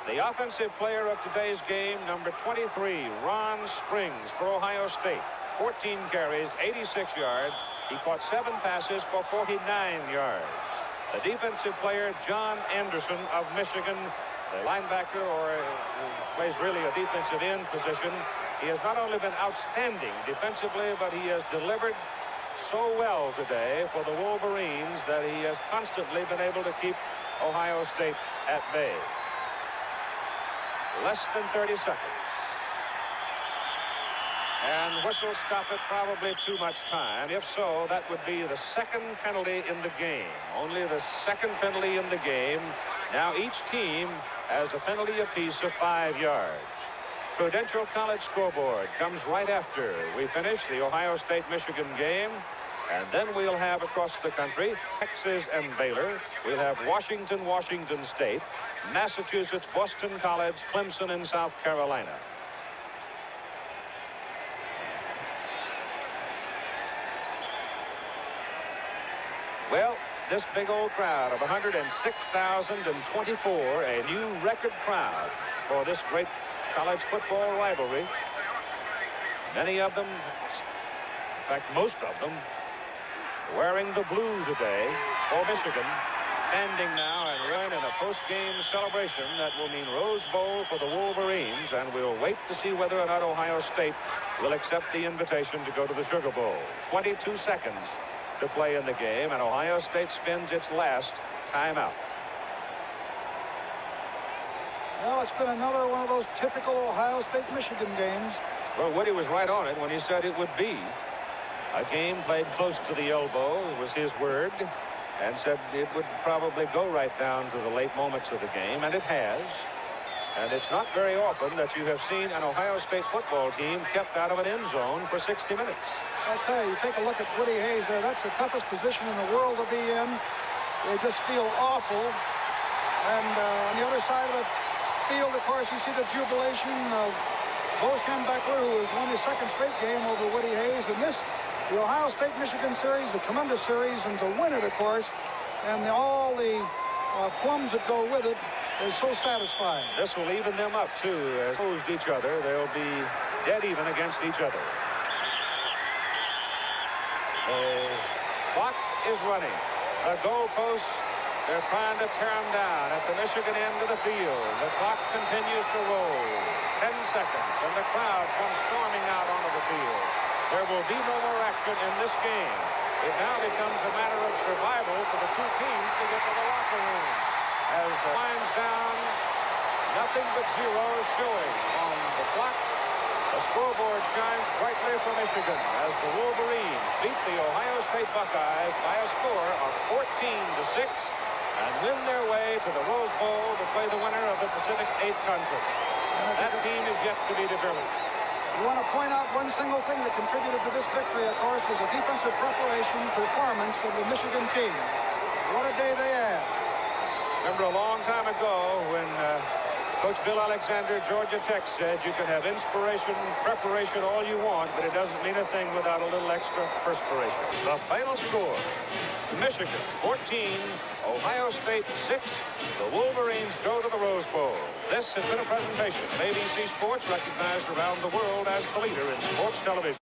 Speaker 2: The offensive player of today's game, number 23, Ron Springs for Ohio State. 14 carries, 86 yards. He caught 7 passes for 49 yards. The defensive player, John Anderson of Michigan, the linebacker, or plays really a defensive end position. He has not only been outstanding defensively, but he has delivered so well today for the Wolverines that he has constantly been able to keep Ohio State at bay. Less than 30 seconds. And whistle stop it, probably too much time. If so, that would be the second penalty in the game. Only the second penalty in the game. Now each team has a penalty apiece of 5 yards. Prudential College scoreboard comes right after we finish the Ohio State-Michigan game. And then we'll have across the country Texas and Baylor. We'll have Washington, Washington State, Massachusetts, Boston College, Clemson, and South Carolina. Well, this big old crowd of 106,024, a new record crowd for this great college football rivalry. Many of them, in fact, most of them, wearing the blue today for Michigan, standing now and run in a post-game celebration that will mean Rose Bowl for the Wolverines, and we'll wait to see whether or not Ohio State will accept the invitation to go to the Sugar Bowl. 22 seconds to play in the game, and Ohio State spends its last timeout.
Speaker 3: Well, it's been another one of those typical Ohio State-Michigan games.
Speaker 2: Well, Woody was right on it when he said it would be a game played close to the elbow. It was his word, and said it would probably go right down to the late moments of the game, and it has. And it's not very often that you have seen an Ohio State football team kept out of an end zone for 60 minutes.
Speaker 3: I tell you, take a look at Woody Hayes there. That's the toughest position in the world to be in. They just feel awful. And on the other side of the field, of course, you see the jubilation of Bo Schembechler, who has won his second straight game over Woody Hayes. And this, the Ohio State-Michigan series, a tremendous series, and to win it, of course, and all the plums that go with it, is so satisfying.
Speaker 2: This will even them up, too. As opposed to each other, they'll be dead even against each other. The clock is running. The goalposts, they're trying to tear them down at the Michigan end of the field. The clock continues to roll. 10 seconds, and the crowd comes storming out onto the field. There will be no more action in this game. It now becomes a matter of survival for the two teams to get to the locker room. As the line's down, nothing but zeros showing on the clock. The scoreboard shines brightly for Michigan as the Wolverines beat the Ohio State Buckeyes by a score of 14-6 and win their way to the Rose Bowl to play the winner of the Pacific 8 Conference. That team is yet to be determined.
Speaker 3: You want to point out one single thing that contributed to this victory, of course, was the defensive preparation performance of the Michigan team. What a day they had.
Speaker 2: Remember a long time ago when Coach Bill Alexander, Georgia Tech, said you can have inspiration, preparation, all you want, but it doesn't mean a thing without a little extra perspiration. The final score, Michigan 14, Ohio State 6. The Wolverines go to the Rose Bowl. This has been a presentation of ABC Sports, recognized around the world as the leader in sports television.